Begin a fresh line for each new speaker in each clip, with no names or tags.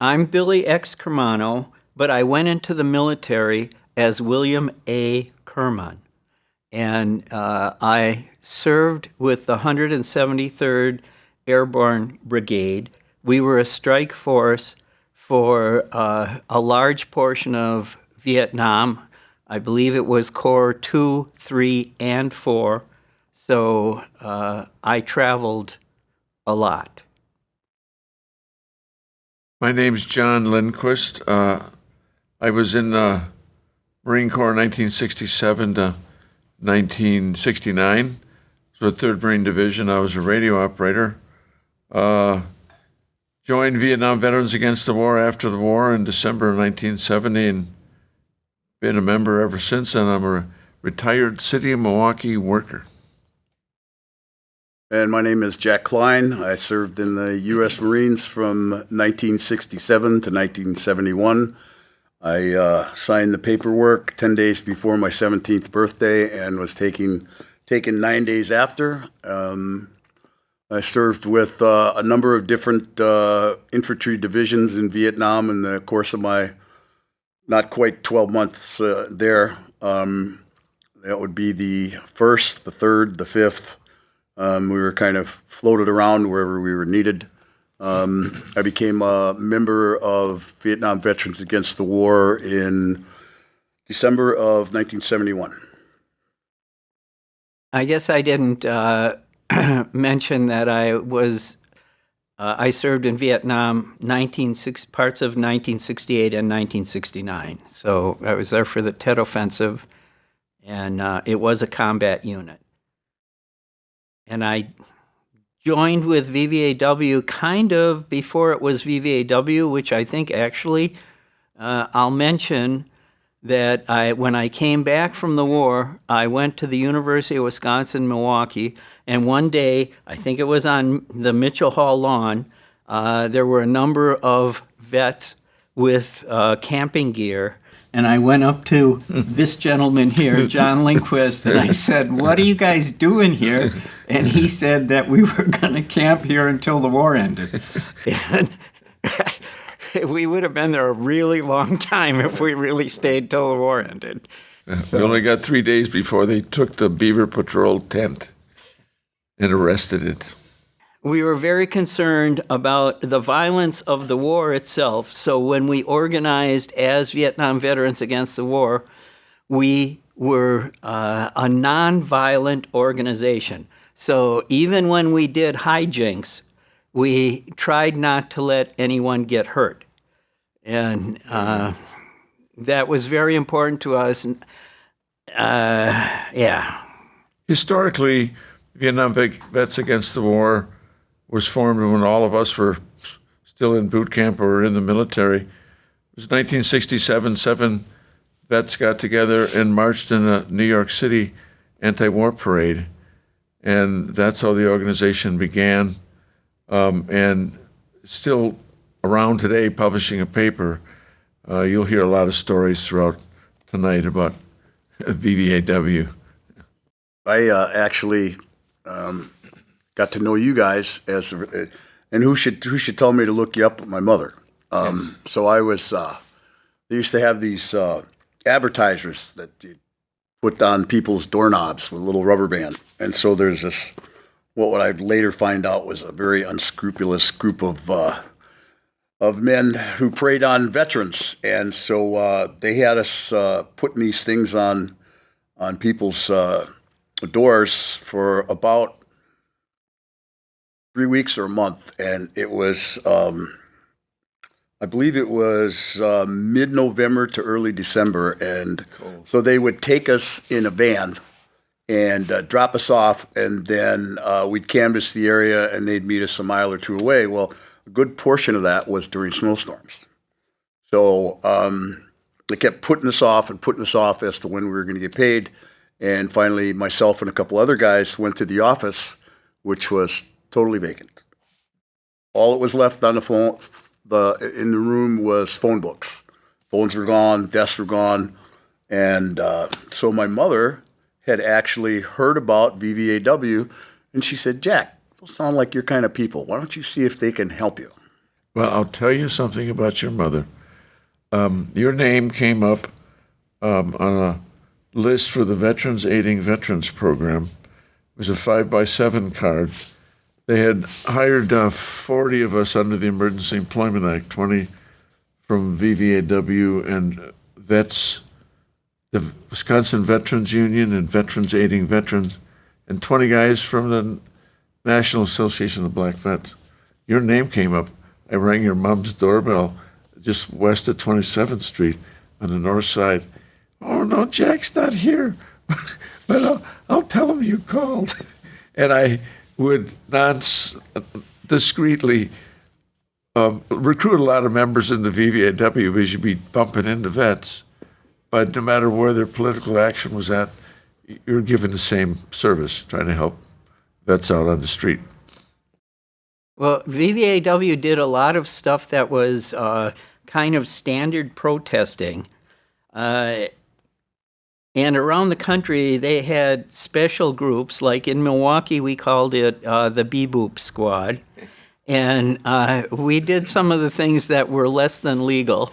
I'm Billy X. Kermano, but I went into the military as William A. Kerman. And I served with the 173rd Airborne Brigade. We were a strike force for a large portion of Vietnam. I believe it was Corps 2, 3, and 4. So I traveled a lot.
My name's John Lindquist. I was in the Marine Corps 1967 to 1969. So 3rd Marine Division. I was a radio operator. Joined Vietnam Veterans Against the War after the war in December of 1970 and been a member ever since. And I'm a retired City of Milwaukee worker.
And my name is Jack Klein. I served in the U.S. Marines from 1967 to 1971. I signed the paperwork 10 days before my 17th birthday and was taken 9 days after. I served with a number of different infantry divisions in Vietnam in the course of my not quite 12 months there. That would be the 1st, the 3rd, the 5th. We were kind of floated around wherever we were needed. I became a member of Vietnam Veterans Against the War in December of 1971.
I guess I didn't mention that I served in Vietnam parts of 1968 and 1969. So I was there for the Tet Offensive, and it was a combat unit. And I joined with VVAW kind of before it was VVAW, which I think actually I'll mention that when I came back from the war, I went to the University of Wisconsin, Milwaukee, and one day, I think it was on the Mitchell Hall lawn, there were a number of vets with camping gear. And I went up to this gentleman here, John Lindquist, and I said, "What are you guys doing here?" And he said that we were going to camp here until the war ended. And we would have been there a really long time if we really stayed till the war ended.
We only got 3 days before they took the Beaver Patrol tent and arrested it.
We were very concerned about the violence of the war itself. So when we organized as Vietnam Veterans Against the War, we were a nonviolent organization. So even when we did hijinks, we tried not to let anyone get hurt. And that was very important to us. Yeah.
Historically, Vietnam Vets Against the War was formed when all of us were still in boot camp or in the military. It was 1967, 7 vets got together and marched in a New York City anti-war parade. And that's how the organization began. And still around today publishing a paper. You'll hear a lot of stories throughout tonight about VVAW.
I actually got to know you guys and who should tell me to look you up? My mother. So I was. They used to have these advertisers that you put on people's doorknobs with a little rubber band, and so there's this. What I'd later find out was a very unscrupulous group of men who preyed on veterans, and so they had us putting these things on people's doors for about 3 weeks or a month, and it was, I believe it was mid-November to early December, and so they would take us in a van and drop us off, and then we'd canvass the area, and they'd meet us a mile or two away. Well, a good portion of that was during snowstorms. So they kept putting us off as to when we were going to get paid, and finally myself and a couple other guys went to the office, which was totally vacant. All that was left on the phone, in the room was phone books. Phones were gone, desks were gone, and so my mother had actually heard about VVAW, and she said, "Jack, those sound like your kind of people. Why don't you see if they can help you?"
Well, I'll tell you something about your mother. Your name came up on a list for the Veterans Aiding Veterans program. It was a 5x7 card. They had hired 40 of us under the Emergency Employment Act, 20 from VVAW and vets, the Wisconsin Veterans Union and Veterans Aiding Veterans, and 20 guys from the National Association of Black Vets. Your name came up. I rang your mom's doorbell just west of 27th Street on the north side. Oh, no, Jack's not here, but I'll tell him you called. And I would discreetly recruit a lot of members in the VVAW because you'd be bumping into vets. But no matter where their political action was at, you're given the same service, trying to help vets out on the street.
Well, VVAW did a lot of stuff that was kind of standard protesting. And around the country, they had special groups. Like in Milwaukee, we called it the B-Boop Squad. And we did some of the things that were less than legal.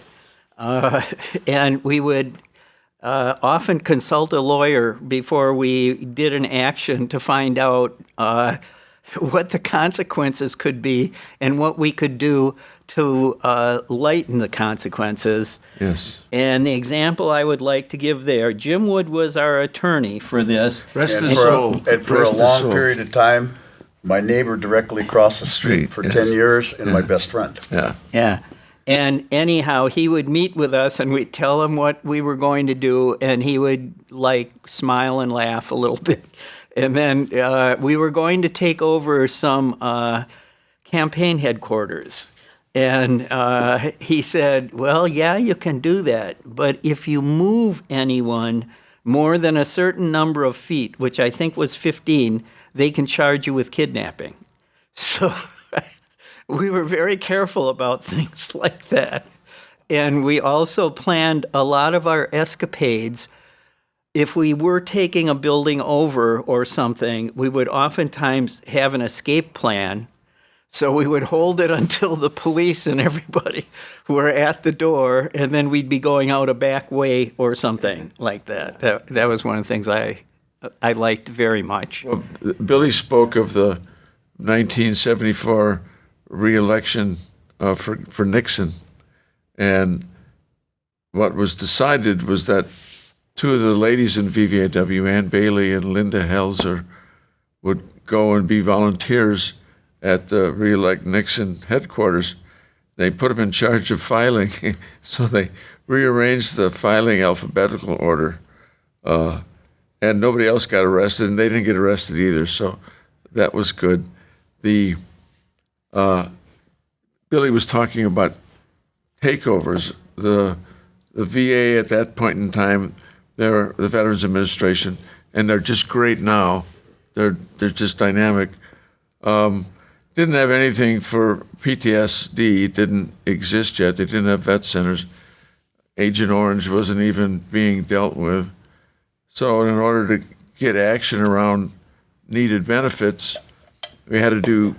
And we would often consult a lawyer before we did an action to find out what the consequences could be and what we could do to lighten the consequences.
Yes.
And the example I would like to give there, Jim Wood was our attorney for this.
Rest
And
his
for,
soul.
and for a
Rest his
long
soul.
period of time, my neighbor directly across the street for
Yes.
10 years and my best friend.
Yeah.
Yeah. And anyhow, he would meet with us and we'd tell him what we were going to do, and he would like smile and laugh a little bit. And then we were going to take over some campaign headquarters. And he said, well, yeah, you can do that. But if you move anyone more than a certain number of feet, which I think was 15, they can charge you with kidnapping. So we were very careful about things like that. And we also planned a lot of our escapades. If we were taking a building over or something, we would oftentimes have an escape plan. So we would hold it until the police and everybody were at the door, and then we'd be going out a back way or something like that. That was one of the things I liked very much.
Well, Billy spoke of the 1974 re-election for Nixon, and what was decided was that two of the ladies in VVAW, Ann Bailey and Linda Helzer, would go and be volunteers at the re-elect Nixon headquarters. They put them in charge of filing, so they rearranged the filing alphabetical order, and nobody else got arrested, and they didn't get arrested either, so that was good. Billy was talking about takeovers. The VA at that point in time, they're the Veterans Administration, and they're just great now. They're just dynamic. Didn't have anything for PTSD. It didn't exist yet. They didn't have vet centers. Agent Orange wasn't even being dealt with. So in order to get action around needed benefits, we had to do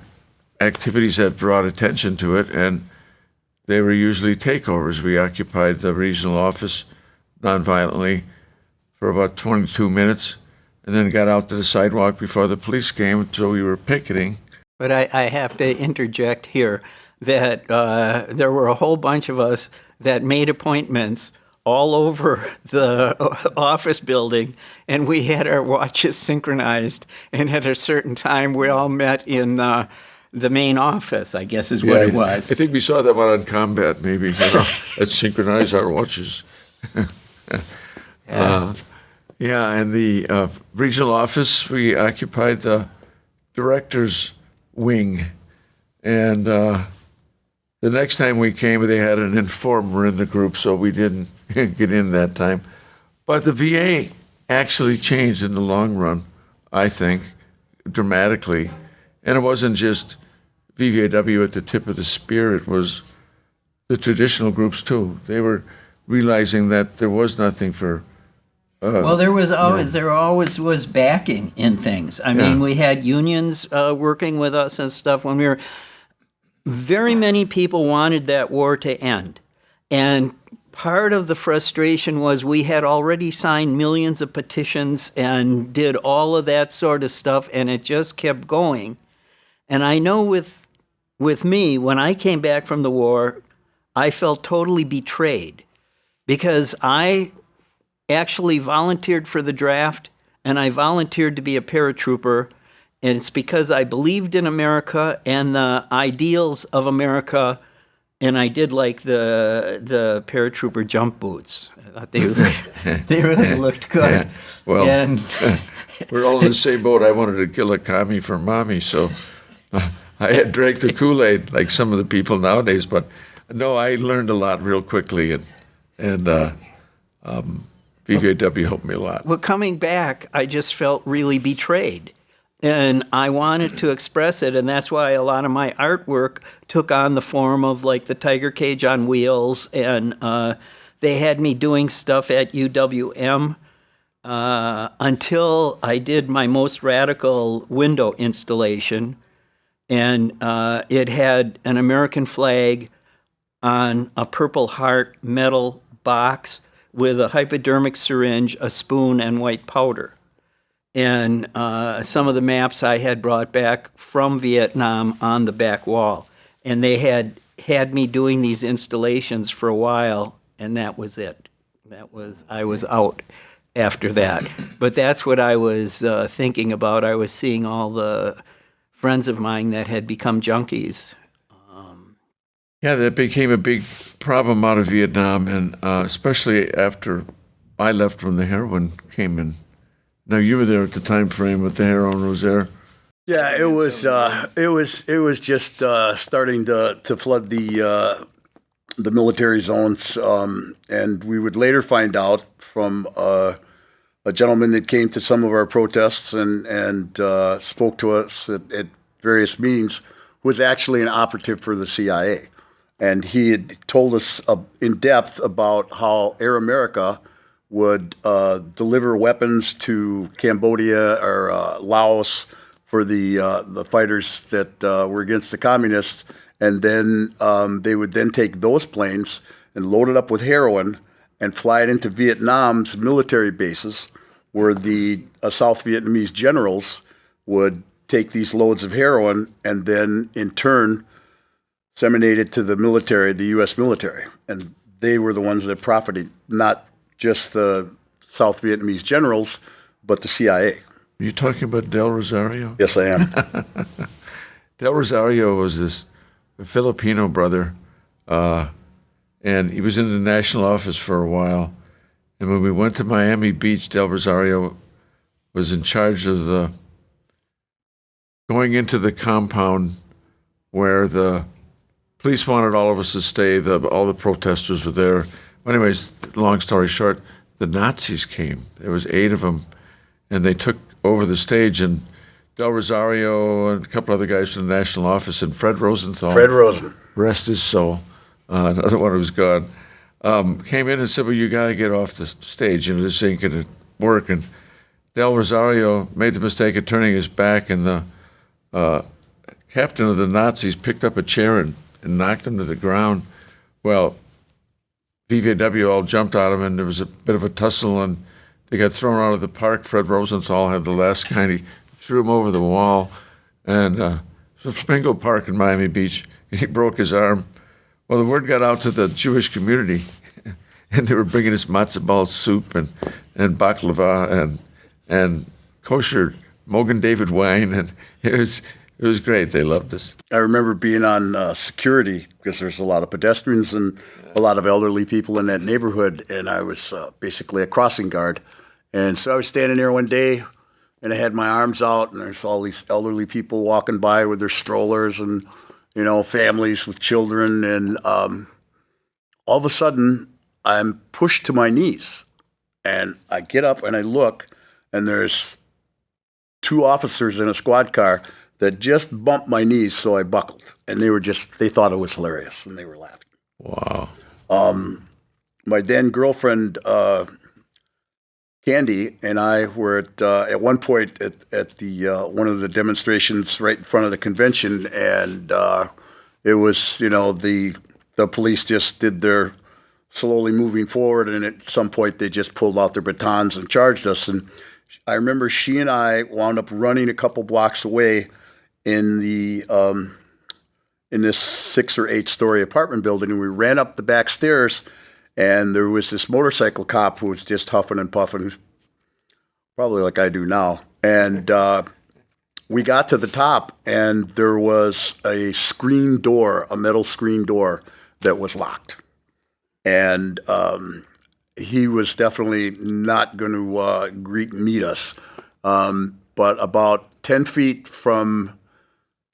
activities that brought attention to it, and they were usually takeovers. We occupied the regional office nonviolently for about 22 minutes and then got out to the sidewalk before the police came, so we were picketing.
But I have to interject here that there were a whole bunch of us that made appointments all over the office building, and we had our watches synchronized, and at a certain time we all met in the main office, I guess is what it was.
I think we saw that one on Combat, maybe. Let's synchronize our watches. And the regional office, we occupied the director's wing. And the next time we came, they had an informer in the group, so we didn't get in that time. But the VA actually changed in the long run, I think, dramatically. And it wasn't just VVAW at the tip of the spear, it was the traditional groups too. They were realizing that there was nothing for
well, there always was backing in things. I mean, we had unions working with us and stuff when we were very many people wanted that war to end. And part of the frustration was we had already signed millions of petitions and did all of that sort of stuff, and it just kept going. And I know with me, when I came back from the war, I felt totally betrayed because I actually volunteered for the draft and I volunteered to be a paratrooper. And it's because I believed in America and the ideals of America. And I did like the paratrooper jump boots. I thought they really looked good.
Yeah. Well,
and
we're all in the same boat. I wanted to kill a commie for mommy, so I had drank the Kool-Aid like some of the people nowadays. But no, I learned a lot real quickly, and VVAW helped me a lot.
well, coming back, I just felt really betrayed. And I wanted to express it, and that's why a lot of my artwork took on the form of like the Tiger Cage on wheels, and they had me doing stuff at UWM until I did my most radical window installation, and it had an American flag on a Purple Heart metal box with a hypodermic syringe, a spoon, and white powder. And some of the maps I had brought back from Vietnam on the back wall. And they had me doing these installations for a while, and that was it. I was out after that. But that's what I was thinking about. I was seeing all the friends of mine that had become junkies.
Yeah, that became a big problem out of Vietnam, and especially after I left when the heroin came in. Now you were there at the time frame with the heroin was there.
Yeah, it was just starting to flood the military zones, and we would later find out from a gentleman that came to some of our protests and spoke to us at various meetings, who was actually an operative for the CIA, and he had told us in depth about how Air America would deliver weapons to Cambodia or Laos for the fighters that were against the communists, and then they would then take those planes and load it up with heroin and fly it into Vietnam's military bases, where the South Vietnamese generals would take these loads of heroin and then in turn disseminate it to the military, the U.S. military, and they were the ones that profited, not just the South Vietnamese generals, but the CIA.
Are you talking about Del Rosario?
Yes, I am.
Del Rosario was this Filipino brother, and he was in the national office for a while. And when we went to Miami Beach, Del Rosario was in charge of going into the compound where the police wanted all of us to stay. All the protesters were there. Anyways, long story short, the Nazis came. There was 8 of them, and they took over the stage. And Del Rosario and a couple other guys from the national office, and Fred Rosenthal, rest his soul, another one who's gone, came in and said, "Well, you got to get off the stage. You know, this ain't going to work." And Del Rosario made the mistake of turning his back, and the captain of the Nazis picked up a chair and knocked him to the ground. Well, VVAW all jumped on him, and there was a bit of a tussle, and they got thrown out of the park. Fred Rosenthal had the last kind. He threw him over the wall, and Flamingo Park in Miami Beach, and he broke his arm. Well, the word got out to the Jewish community, and they were bringing us matzo ball soup and baklava and kosher Mogan David wine, and it was great. They loved us.
I remember being on security because there's a lot of pedestrians and a lot of elderly people in that neighborhood, and I was basically a crossing guard. And so I was standing there one day, and I had my arms out, and there's all these elderly people walking by with their strollers and, you know, families with children. And all of a sudden, I'm pushed to my knees, and I get up and I look, and there's 2 officers in a squad car that just bumped my knees, so I buckled. And they thought it was hilarious, and they were laughing.
Wow.
My then girlfriend, Candy, and I were at one point at the one of the demonstrations right in front of the convention, and it was, the police just did their slowly moving forward, and at some point they just pulled out their batons and charged us. And I remember she and I wound up running a couple blocks away in this 6 or 8 story apartment building, and we ran up the back stairs, and there was this motorcycle cop who was just huffing and puffing, probably like I do now. And we got to the top, and there was a screen door, a metal screen door that was locked. And he was definitely not going to meet us. But about 10 feet from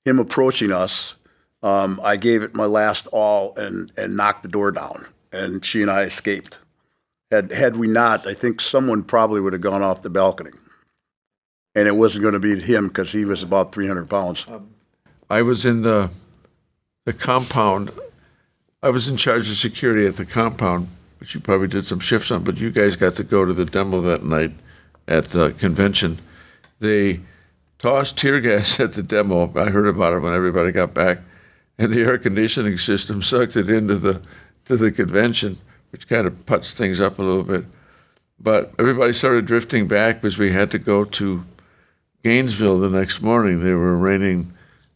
him approaching us, I gave it my last all and knocked the door down. And she and I escaped. Had we not, I think someone probably would have gone off the balcony. And it wasn't going to be him because he was about 300 pounds.
I was in the compound. I was in charge of security at the compound, which you probably did some shifts on, but you guys got to go to the demo that night at the convention. They tossed tear gas at the demo. I heard about it when everybody got back. And the air conditioning system sucked it into the convention, which kind of puts things up a little bit. But everybody started drifting back because we had to go to Gainesville the next morning. They were arraigning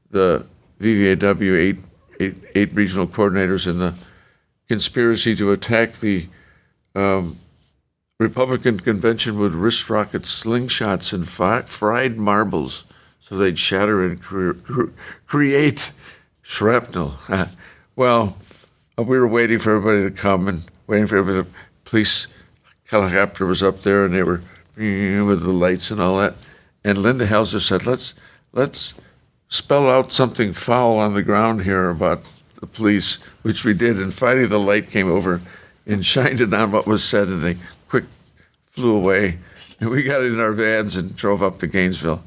the VVAW eight regional coordinators in the conspiracy to attack the Republican convention with wrist rocket slingshots and fried marbles so they'd shatter and create shrapnel. Well, we were waiting for everybody to come and waiting for everybody. The police helicopter was up there, and they were with the lights and all that. And Linda Helzer said, let's spell out something foul on the ground here about the police, which we did. And finally the light came over and shined it on what was said, and they quick flew away. And we got in our vans and drove up to Gainesville.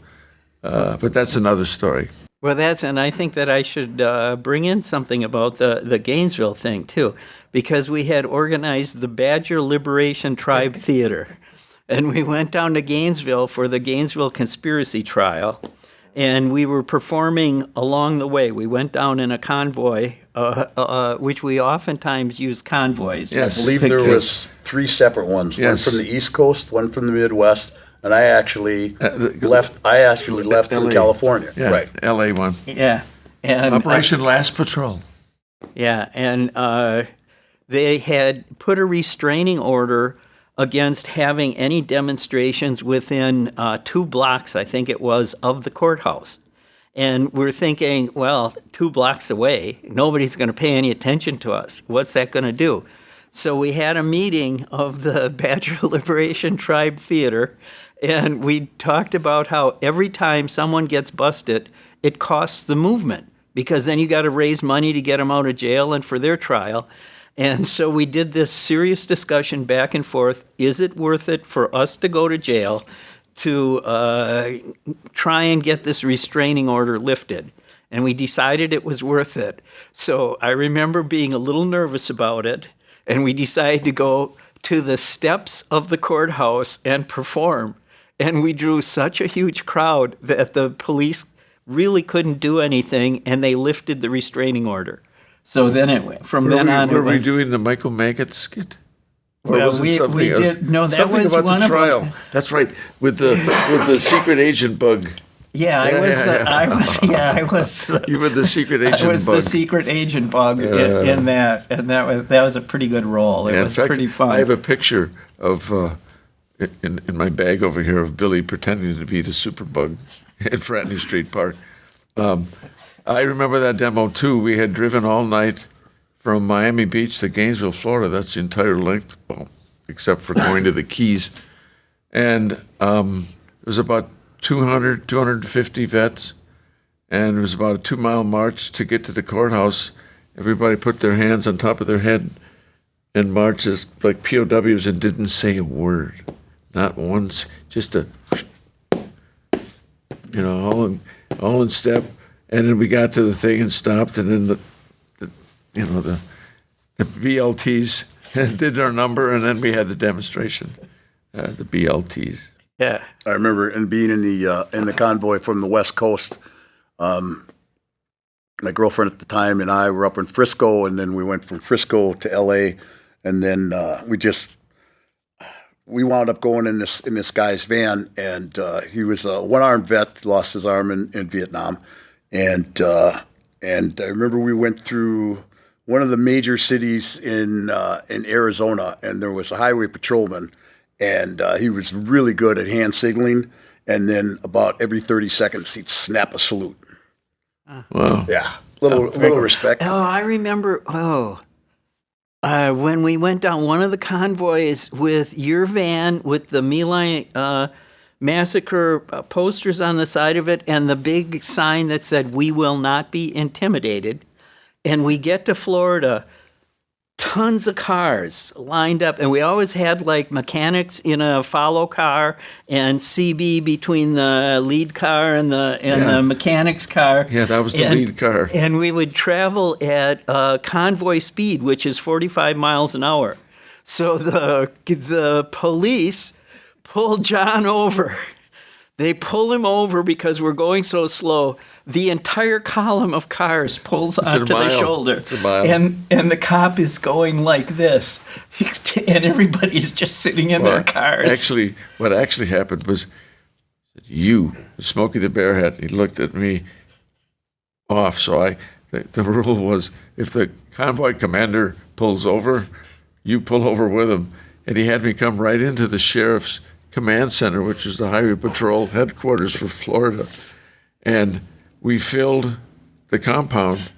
But that's another story.
Well, and I think that I should bring in something about the Gainesville thing, too, because we had organized the Badger Liberation Tribe Theater, and we went down to Gainesville for the Gainesville conspiracy trial, and we were performing along the way. We went down in a convoy, which we oftentimes use convoys.
Yes.
I believe there was 3 separate ones,
Yes.
one from the East Coast, one from the Midwest, and I actually left for
LA.
California.
Yeah,
Right.
LA one.
Yeah. And,
Operation Last Patrol.
Yeah, and they had put a restraining order against having any demonstrations within 2 blocks, I think it was, of the courthouse. And we're thinking, well, 2 blocks away, nobody's going to pay any attention to us. What's that going to do? So we had a meeting of the Badger Liberation Tribe Theater, and we talked about how every time someone gets busted, it costs the movement, because then you got to raise money to get them out of jail and for their trial. And so we did this serious discussion back and forth. Is it worth it for us to go to jail to try and get this restraining order lifted? And we decided it was worth it. So I remember being a little nervous about it, and we decided to go to the steps of the courthouse and perform. And we drew such a huge crowd that the police really couldn't do anything, and they lifted the restraining order. So then it went from then on.
Were we doing the Michael Maggot skit? Or
Well,
was it
we
something else?
did. No, that
Something
was
about
one
the
of
trial.
them.
That's right, with the secret agent bug.
Yeah, I was.
You were the secret agent
I was
bug.
the secret agent bug in that, and that was a pretty good role. It
In
was
fact,
pretty fun.
I have a picture of in my bag over here of Billy pretending to be the superbug at Fratney Street Park. I remember that demo too. We had driven all night from Miami Beach to Gainesville, Florida. That's the entire length, well, except for going to the Keys. And it was about 250 vets, and it was about a 2-mile march to get to the courthouse. Everybody put their hands on top of their head and marched as like POWs and didn't say a word, not once, just all in step. And then we got to the thing and stopped, and then the BLTs did our number, and then we had the demonstration, the BLTs.
Yeah.
I remember being in the convoy from the West Coast. my girlfriend at the time and I were up in Frisco, and then we went from Frisco to L.A., and then we wound up going in this guy's van, and he was a one-armed vet, lost his arm in Vietnam, and I remember we went through one of the major cities in Arizona, and there was a highway patrolman, and he was really good at hand signaling, and then about every 30 seconds he'd snap a salute.
Wow.
Yeah, little respect.
Oh, I remember. When we went down one of the convoys with your van with the My Lai massacre posters on the side of it and the big sign that said, "We will not be intimidated." And we get to Florida, tons of cars lined up, and we always had like mechanics in a follow car and CB between the lead car and the mechanics car.
Yeah, that was the lead car.
And we would travel at convoy speed, which is 45 miles an hour. So the police pull John over. They pull him over because we're going so slow. The entire column of cars pulls onto the shoulder.
It's a mile.
And the cop is going like this. And everybody's just sitting in their cars.
Actually, what actually happened was you, Smokey the Bearhead, he looked at me off. So the rule was if the convoy commander pulls over, you pull over with him. And he had me come right into the sheriff's command center, which is the Highway Patrol headquarters for Florida. And we filled the compound.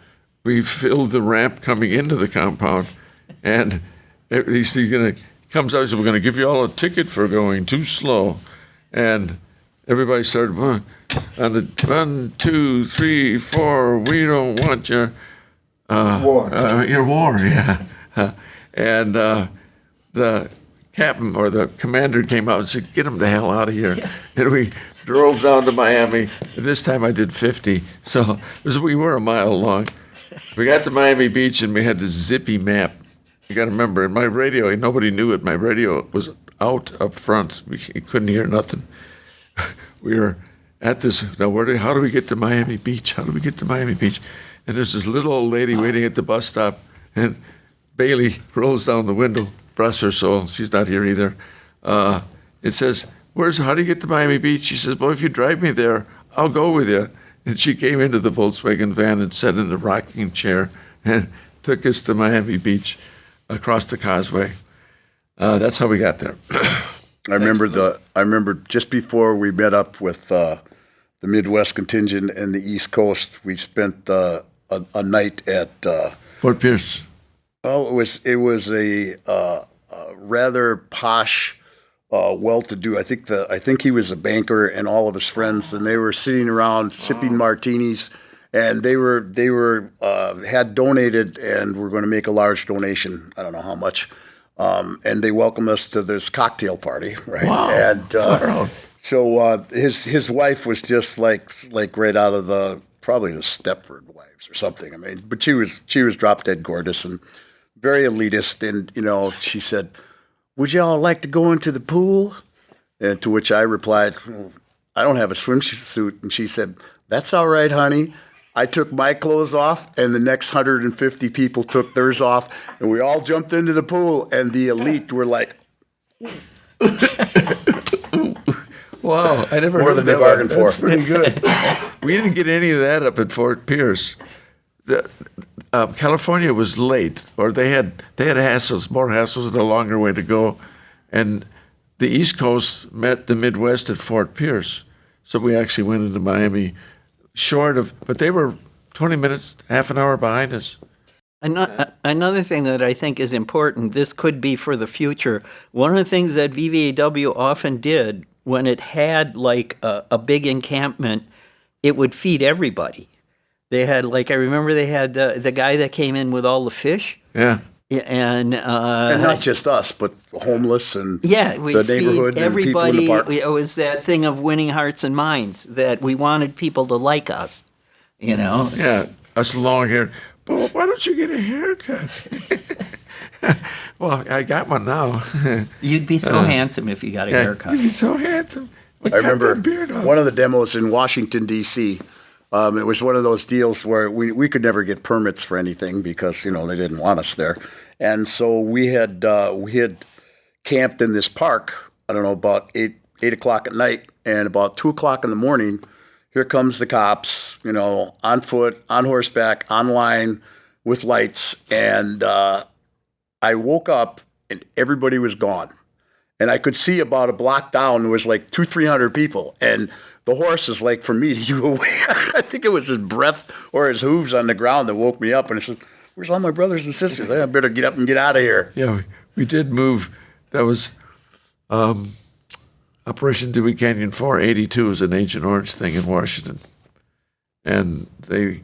We filled the ramp coming into the compound. And he's going to, comes out and says, "We're going to give you all a ticket for going too slow." And everybody started, on the 1, 2, 3, 4, we don't want your war. Your war, yeah. And the captain or the commander came out and said, "Get him the hell out of here." Yeah. And we drove down to Miami. And this time I did 50. So we were a mile long. We got to Miami Beach and we had this zippy map. You got to remember, in my radio, nobody knew it. My radio was out up front. You couldn't hear nothing. We were at this, now how do we get to Miami Beach? How do we get to Miami Beach? And there's this little old lady waiting at the bus stop, and Bailey rolls down the window, bless her soul, she's not here either. It says, how do you get to Miami Beach? She says, "Well, if you drive me there, I'll go with you." And she came into the Volkswagen van and sat in the rocking chair and took us to Miami Beach across the causeway. That's how we got there.
I remember just before we met up with the Midwest contingent and the East Coast, we spent a night at
Fort Pierce.
Oh, it was a rather posh, well-to-do. I think he was a banker and all of his friends, and they were sitting around sipping martinis, and they had donated and were going to make a large donation. I don't know how much, and they welcomed us to this cocktail party, right?
Wow.
And so his wife was just like right out of probably the Stepford Wives or something. I mean, but she was drop dead gorgeous and very elitist, and she said, "Would y'all like to go into the pool?" And to which I replied, "Well, I don't have a swimsuit." And she said, "That's all right, honey." I took my clothes off, and the next 150 people took theirs off, and we all jumped into the pool, and the elite were like,
"Wow, I never
more
heard
than
of
they
that
bargained for."
That's pretty good. We didn't get any of that up at Fort Pierce. California was late, or they had hassles, more hassles, and a longer way to go. And the East Coast met the Midwest at Fort Pierce. So we actually went into Miami but they were 20 minutes, half an hour behind us.
Another thing that I think is important, this could be for the future, one of the things that VVAW often did when it had like a big encampment, it would feed everybody. They had, I remember they had the guy that came in with all the fish.
Yeah.
And
not just us, but the homeless and
the
neighborhood and people in the park.
It was that thing of winning hearts and minds, that we wanted people to like us,
Yeah, us long hair. But why don't you get a haircut? Well, I got one now.
You'd be so handsome if you got a haircut.
You'd be so handsome.
I remember one of the demos in Washington, D.C., It was one of those deals where we could never get permits for anything because, you know, they didn't want us there. And so we had camped in this park, I don't know, about 8 o'clock at night, and about 2 o'clock in the morning, here comes the cops, you know, on foot, on horseback, on line, with lights. And I woke up and everybody was gone. And I could see about a block down, there was like 200-300 people. And the horse is like from me to you away. I think it was his breath or his hooves on the ground that woke me up. And I said, where's all my brothers and sisters? I better get up and get out of here.
Yeah, we did move. That was Operation Dewey Canyon 482 was an Agent Orange thing in Washington. And they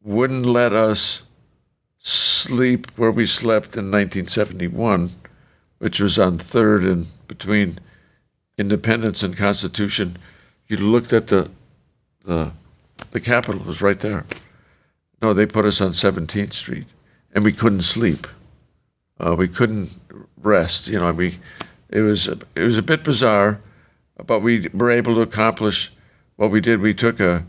wouldn't let us sleep where we slept in 1971, which was on 3rd and between Independence and Constitution. You looked at the Capitol was right there. No, they put us on 17th Street, and we couldn't sleep. We couldn't rest. You know, it was a bit bizarre, but we were able to accomplish what we did. We took must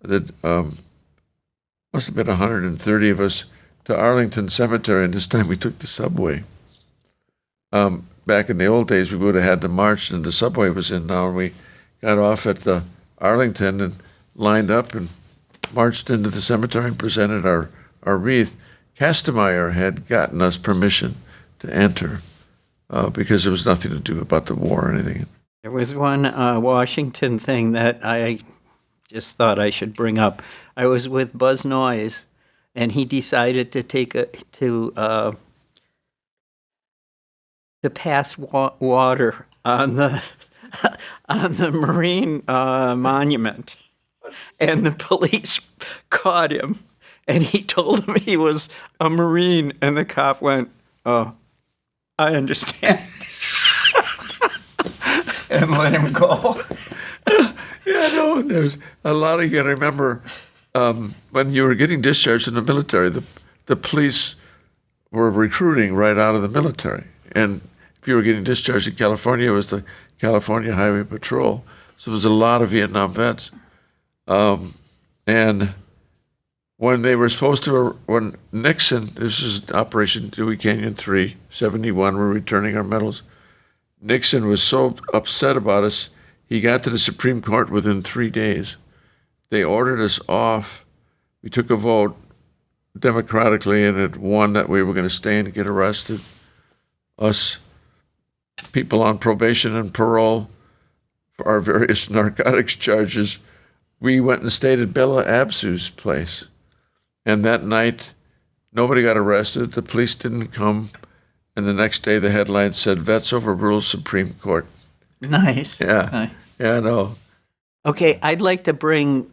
have been 130 of us to Arlington Cemetery, and this time we took the subway. Back in the old days, we would have had the march, and the subway was in now, and we got off at the Arlington and lined up and marched into the cemetery and presented our wreath. Kastemeyer had gotten us permission to enter because there was nothing to do about the war or anything.
There was one Washington thing that I just thought I should bring up. I was with Buzz Noyes, and he decided to to pass water on the Marine monument, and the police caught him, and he told them he was a Marine, and the cop went, "Oh, I understand," and let him go.
Yeah, no, there's a lot of you. I remember when you were getting discharged from the military, the police were recruiting right out of the military, and if you were getting discharged in California, it was the California Highway Patrol. So there was a lot of Vietnam vets. And when they were supposed to, when Nixon, this is Operation Dewey Canyon 3, 71, we're returning our medals. Nixon was so upset about us, he got to the Supreme Court within 3 days. They ordered us off. We took a vote democratically, and it won that we were going to stay and get arrested. Us people on probation and parole for our various narcotics charges, we went and stayed at Bella Absu's place. And that night, nobody got arrested. The police didn't come. And the next day, the headline said, "Vets overrules Supreme Court."
Nice.
Yeah.
Nice.
Yeah, no.
Okay, I'd like to bring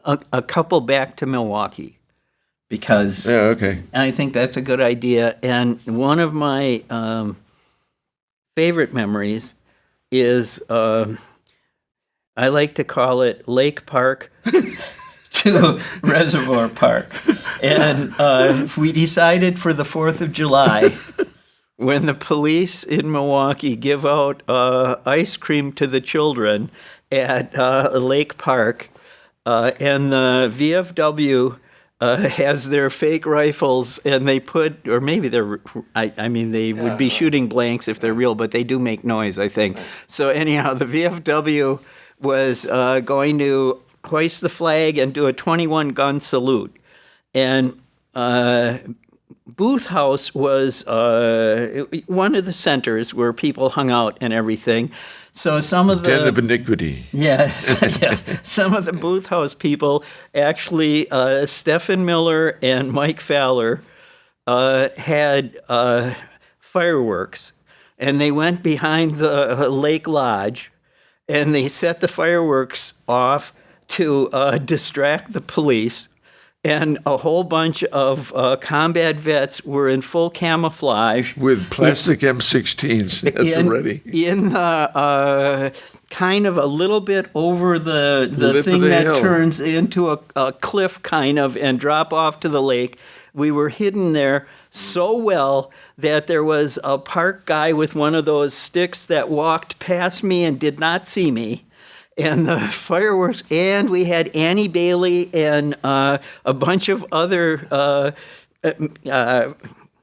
a couple back to Milwaukee because
Okay.
I think that's a good idea. And one of my favorite memories is I like to call it Lake Park to Reservoir Park. And we decided for the 4th of July, when the police in Milwaukee give out ice cream to the children at Lake Park, and the VFW has their fake rifles, and they put, or maybe they're, they would be shooting blanks if they're real, but they do make noise, I think. So anyhow, the VFW was going to hoist the flag and do a 21-gun salute. And Booth House was one of the centers where people hung out and everything. So some of the
Den of iniquity.
Yes, yeah. Some of the Booth House people actually, Stephen Miller and Mike Fowler, had fireworks, and they went behind the Lake Lodge, and they set the fireworks off to distract the police. And a whole bunch of combat vets were in full camouflage.
With plastic M16s at the ready.
In the kind of a little bit over the thing
of the
that
hill.
turns into a cliff kind of and drop off to the lake. We were hidden there so well that there was a park guy with one of those sticks that walked past me and did not see me. and the fireworks, and we had Annie Bailey and a bunch of other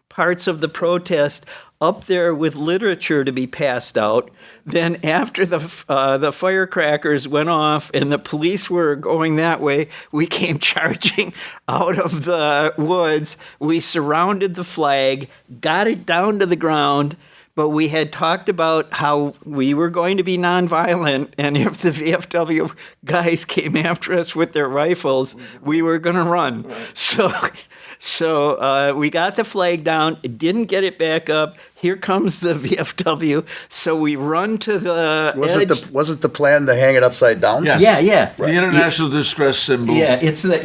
parts of the protest up there with literature to be passed out. Then after the firecrackers went off and the police were going that way, we came charging out of the woods. We surrounded the flag, got it down to the ground, but we had talked about how we were going to be nonviolent, and if the VFW guys came after us with their rifles, we were going to run. Right. So we got the flag down, didn't get it back up. Here comes the VFW. So we run to the edge.
Was it the plan to hang it upside down?
Yes.
Yeah.
The international distress symbol.
Yeah, it is the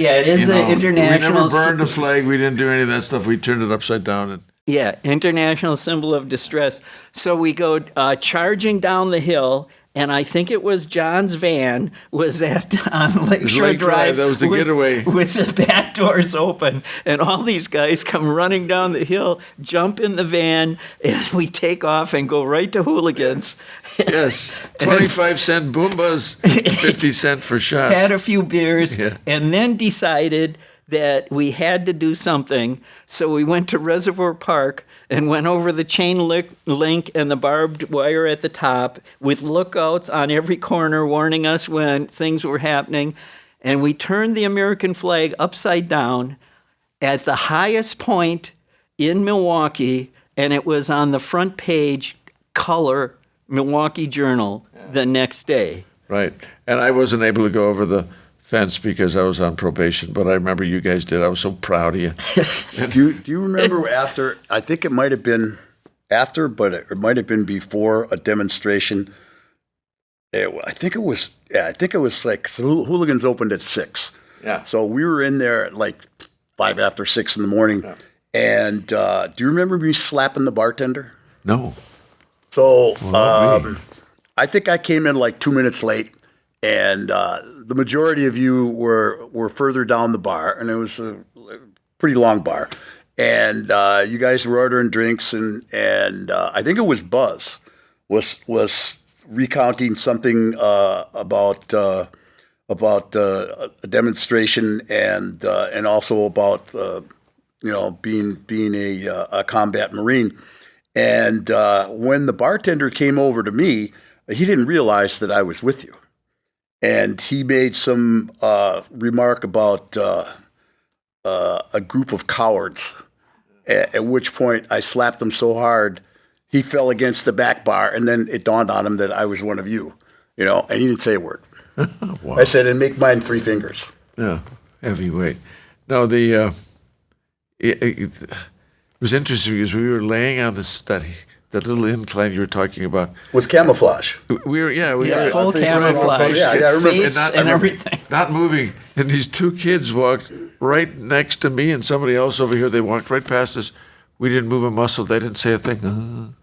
international.
We never burned the flag. We didn't do any of that stuff. We turned it upside down. And
yeah, international symbol of distress. So we go charging down the hill, and I think it was John's van was on Lakeshore Drive.
That was the getaway.
With the back doors open, and all these guys come running down the hill, jump in the van, and we take off and go right to Hooligans.
Yes, 25-cent Boombas, 50 cents for shots.
Had a few beers,
Yeah.
and then decided that we had to do something. So we went to Reservoir Park and went over the chain link and the barbed wire at the top with lookouts on every corner warning us when things were happening. And we turned the American flag upside down at the highest point in Milwaukee, and it was on the front page, color, Milwaukee Journal the next day.
Right. And I wasn't able to go over the fence because I was on probation, but I remember you guys did. I was so proud of you.
Do you remember after, I think it might have been after, but it might have been before a demonstration. I think it was like Hooligans opened at 6.
Yeah.
So we were in there at like 5 after 6 in the morning. Yeah. And do you remember me slapping the bartender?
No.
So I think I came in like 2 minutes late. And the majority of you were further down the bar, and it was a pretty long bar. And you guys were ordering drinks, and I think it was Buzz was recounting something about a demonstration and also about being a combat Marine. And when the bartender came over to me, he didn't realize that I was with you. And he made some remark about a group of cowards, at which point I slapped him so hard, he fell against the back bar, and then it dawned on him that I was one of you, and he didn't say a word. Wow. I said, and make mine 3 fingers.
Yeah, heavyweight. No, it was interesting because we were laying on that little incline you were talking about.
With camouflage.
We were
full camouflage.
Yeah,
I remember. Face and everything.
Not moving. And these 2 kids walked right next to me and somebody else over here. They walked right past us. We didn't move a muscle. They didn't say a thing.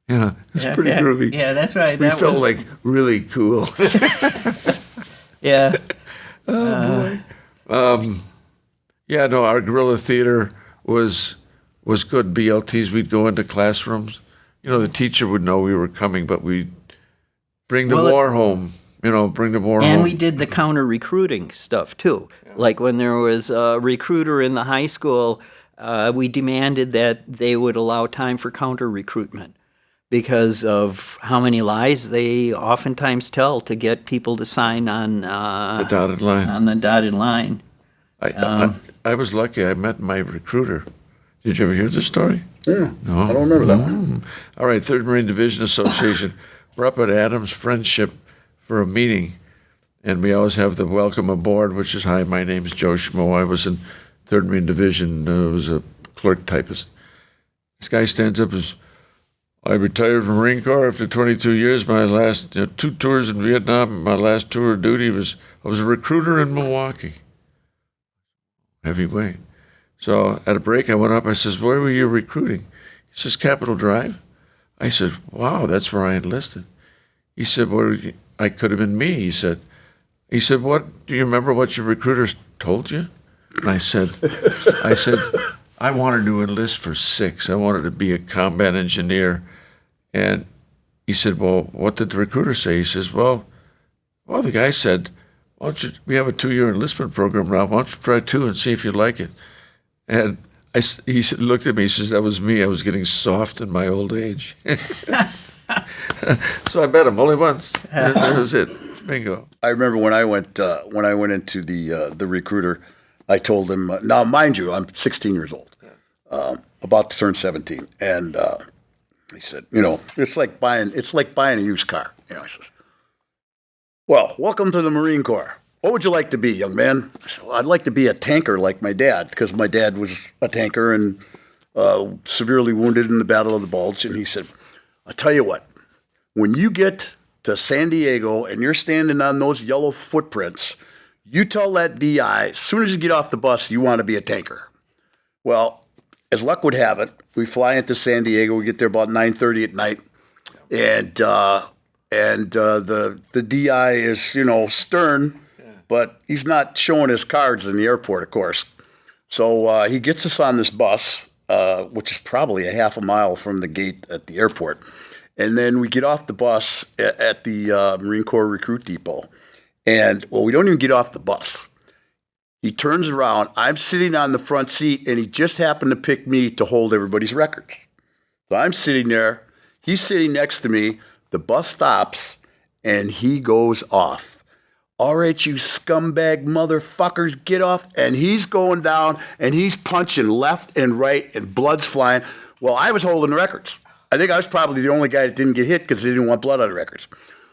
It was pretty groovy.
Yeah, that's right.
We felt like really cool.
Yeah.
Oh, boy. Our guerrilla theater was good. BLTs, we'd go into classrooms. The teacher would know we were coming, but we'd bring the war home. Bring the war home.
And we did the counter-recruiting stuff, too. Yeah. Like when there was a recruiter in the high school, we demanded that they would allow time for counter-recruitment because of how many lies they oftentimes tell to get people to sign on
the dotted line.
On the dotted line.
I was lucky. I met my recruiter. Did you ever hear this story?
Yeah, no. I don't remember that one.
All right, 3rd Marine Division Association. We're up at Adams Friendship for a meeting, and we always have the welcome aboard, which is, hi, my name's Joe Schmo. I was in 3rd Marine Division. I was a clerk typist. This guy stands up and says, I retired from the Marine Corps after 22 years. My last 2 tours in Vietnam, my last tour of duty I was a recruiter in Milwaukee. Heavyweight. So at a break, I went up. I says, where were you recruiting? He says, Capitol Drive. I said, wow, that's where I enlisted. He said, well, I could have been me, he said. He said, what, do you remember what your recruiters told you? And I said, I wanted to enlist for 6. I wanted to be a combat engineer. And he said, well, what did the recruiter say? He says, well, Well, the guy said, why don't you, we have a 2-year enlistment program now. Why don't you try 2 and see if you like it? And he looked at me, he says, that was me. I was getting soft in my old age. So I bet him only once. And that was it. Bingo.
I remember when I went into the recruiter, I told him, now mind you, I'm 16 years old, about to turn 17, and he said, it's like buying a used car. He says, well, welcome to the Marine Corps. What would you like to be, young man? I said, well, I'd like to be a tanker like my dad, because my dad was a tanker and severely wounded in the Battle of the Bulge. And he said, I'll tell you what, when you get to San Diego and you're standing on those yellow footprints, you tell that DI, as soon as you get off the bus, you want to be a tanker. Well, as luck would have it, we fly into San Diego. We get there about 9:30 at night, and the DI is, stern, but he's not showing his cards in the airport, of course. So he gets us on this bus, which is probably a half a mile from the gate at the airport. And then we get off the bus at the Marine Corps Recruit Depot. And, we don't even get off the bus. He turns around. I'm sitting on the front seat, and he just happened to pick me to hold everybody's records. So I'm sitting there. He's sitting next to me. The bus stops, and he goes off. All right, you scumbag motherfuckers, get off. And he's going down, and he's punching left and right, and blood's flying. Well, I was holding the records. I think I was probably the only guy that didn't get hit because they didn't want blood on the records.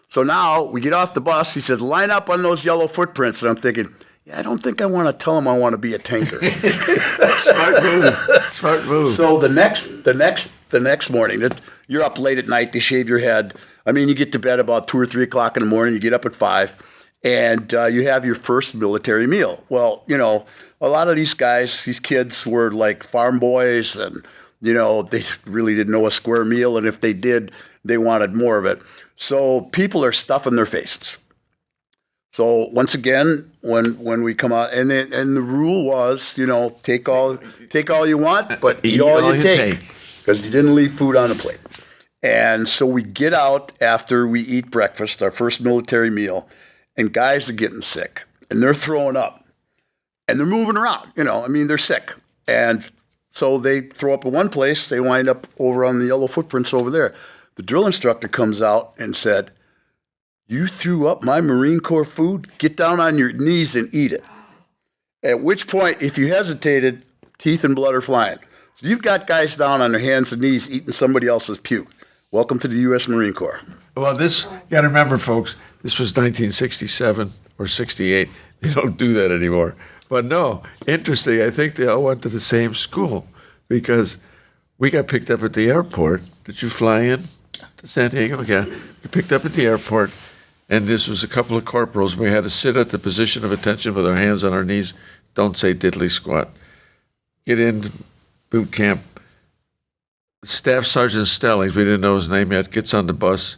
So now we get off the bus. He says, line up on those yellow footprints. And I'm thinking, I don't think I want to tell him I want to be a tanker.
Smart move. Smart move.
So the next morning, you're up late at night. They shave your head. I mean, you get to bed about 2 or 3 o'clock in the morning. You get up at 5, and you have your first military meal. Well, a lot of these guys, these kids were like farm boys, and they really didn't know a square meal, and if they did, they wanted more of it. So people are stuffing their faces. So once again, when we come out, and the rule was, take all you want, but eat all you take, because you didn't leave food on the plate. And so we get out after we eat breakfast, our first military meal, and guys are getting sick, and they're throwing up, and they're moving around. They're sick, and so they throw up in one place, they wind up over on the yellow footprints over there. The drill instructor comes out and said, you threw up my Marine Corps food? Get down on your knees and eat it. At which point, if you hesitated, teeth and blood are flying. So you've got guys down on their hands and knees eating somebody else's puke. Welcome to the U.S. Marine Corps.
Well, you got to remember, folks, this was 1967 or 68. They don't do that anymore. But no, interesting, I think they all went to the same school because we got picked up at the airport. Did you fly in to San Diego? Yeah. We picked up at the airport, and this was a couple of corporals. We had to sit at the position of attention with our hands on our knees. Don't say diddly squat. Get in boot camp. Staff Sergeant Stellings, we didn't know his name yet, gets on the bus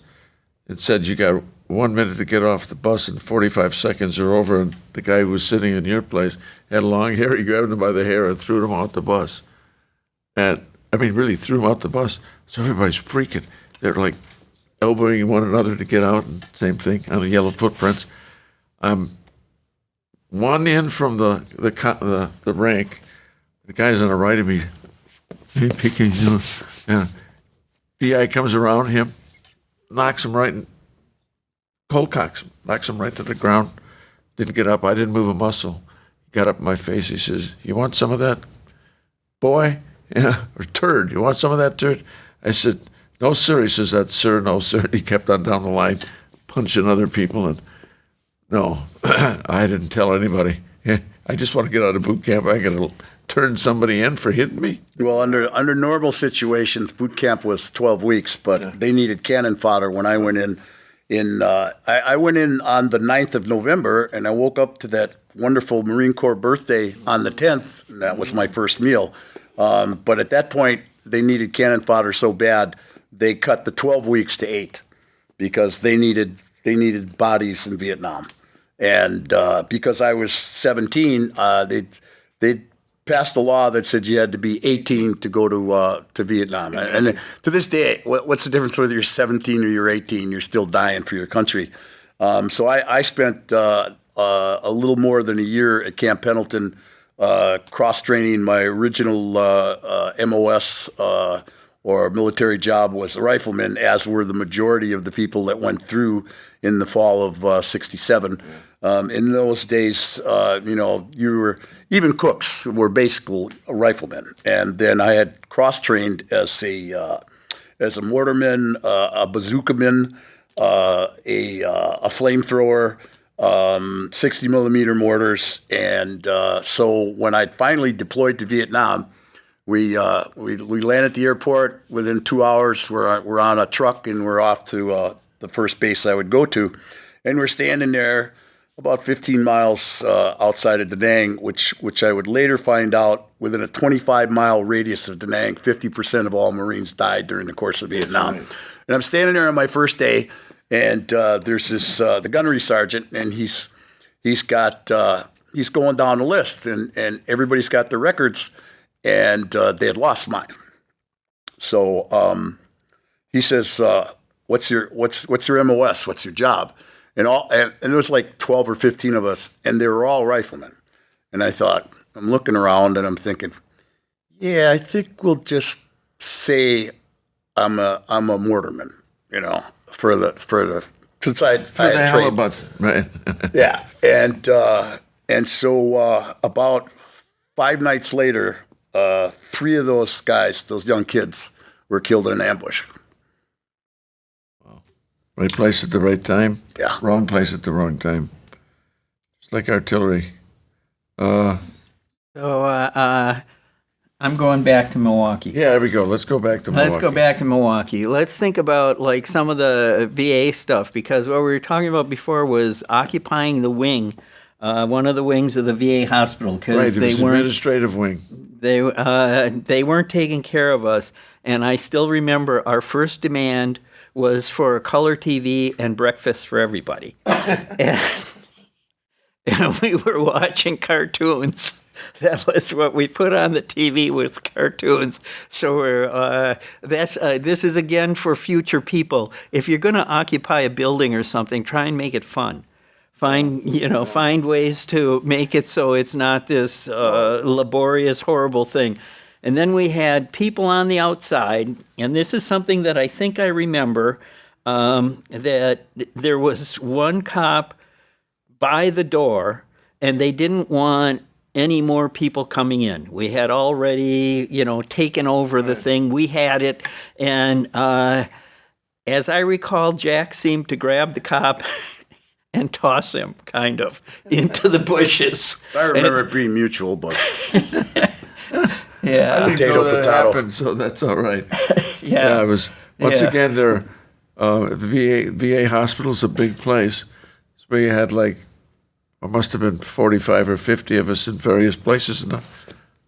and said, you got 1 minute to get off the bus and 45 seconds are over. And the guy who was sitting in your place had long hair. He grabbed him by the hair and threw him out the bus. And, really threw him out the bus. So everybody's freaking. They're like elbowing one another to get out, and same thing on the yellow footprints. One in from the rank. The guy's on the right of me. DI comes around him, knocks him right, cold cocks him, knocks him right to the ground. Didn't get up. I didn't move a muscle. He got up in my face. He says, you want some of that, boy? Or turd. You want some of that turd? I said, no, sir. He says, that's sir, no, sir. He kept on down the line, punching other people. And no, I didn't tell anybody. I just want to get out of boot camp. I got to turn somebody in for hitting me.
Well, under normal situations, boot camp was 12 weeks, but they needed cannon fodder when I went in. I went in on the 9th of November, and I woke up to that wonderful Marine Corps birthday on the 10th, and that was my first meal. But at that point, they needed cannon fodder so bad, they cut the 12 weeks to 8 because they needed bodies in Vietnam. And because I was 17, they passed a law that said you had to be 18 to go to Vietnam. And to this day, what's the difference whether you're 17 or you're 18? You're still dying for your country. So I spent a little more than a year at Camp Pendleton, cross-training. My original MOS or military job was a rifleman, as were the majority of the people that went through in the fall of '67. In those days, you were, even cooks were basically riflemen. And then I had cross-trained as a mortarman, a bazookaman, a flamethrower, 60 millimeter mortars. And so when I finally deployed to Vietnam, we land at the airport. Within 2 hours, we're on a truck and we're off to the first base I would go to. And we're standing there about 15 miles outside of Da Nang, which I would later find out within a 25-mile radius of Da Nang, 50% of all Marines died during the course of Vietnam. Right. And I'm standing there on my first day, and there's this the gunnery sergeant, and he's going down the list, and everybody's got their records, and they had lost mine. So he says, "What's your MOS? What's your job?" And there was like 12 or 15 of us, and they were all riflemen. And I thought, I'm looking around and I'm thinking, yeah, I think we'll just say I'm a mortarman, since I had trained.
Right.
Yeah, and so about 5 nights later, 3 of those guys, those young kids, were killed in an ambush.
Right place at the right time.
Yeah.
Wrong place at the wrong time. It's like artillery.
I'm going back to Milwaukee.
Yeah, there we go. Let's go back to Milwaukee.
Let's go back to Milwaukee. Let's think about like some of the VA stuff, because what we were talking about before was occupying the wing, one of the wings of the VA hospital, because
right,
they weren't
administrative wing.
They weren't taking care of us, and I still remember our first demand was for a color TV and breakfast for everybody. and we were watching cartoons. That was what we put on the TV, with cartoons. So this is again for future people. If you're going to occupy a building or something, try and make it fun. Find ways to make it so it's not this laborious, horrible thing. And then we had people on the outside, and this is something that I think I remember, that there was one cop by the door, and they didn't want any more people coming in. We had already, taken over the thing. We had it, and as I recall, Jack seemed to grab the cop and toss him, kind of, into the bushes.
I remember it being mutual, but...
Yeah,
I didn't know that happened, so that's all right. Yeah, it was once again there. The VA hospital's a big place, so we had there must have been 45 or 50 of us in various places in the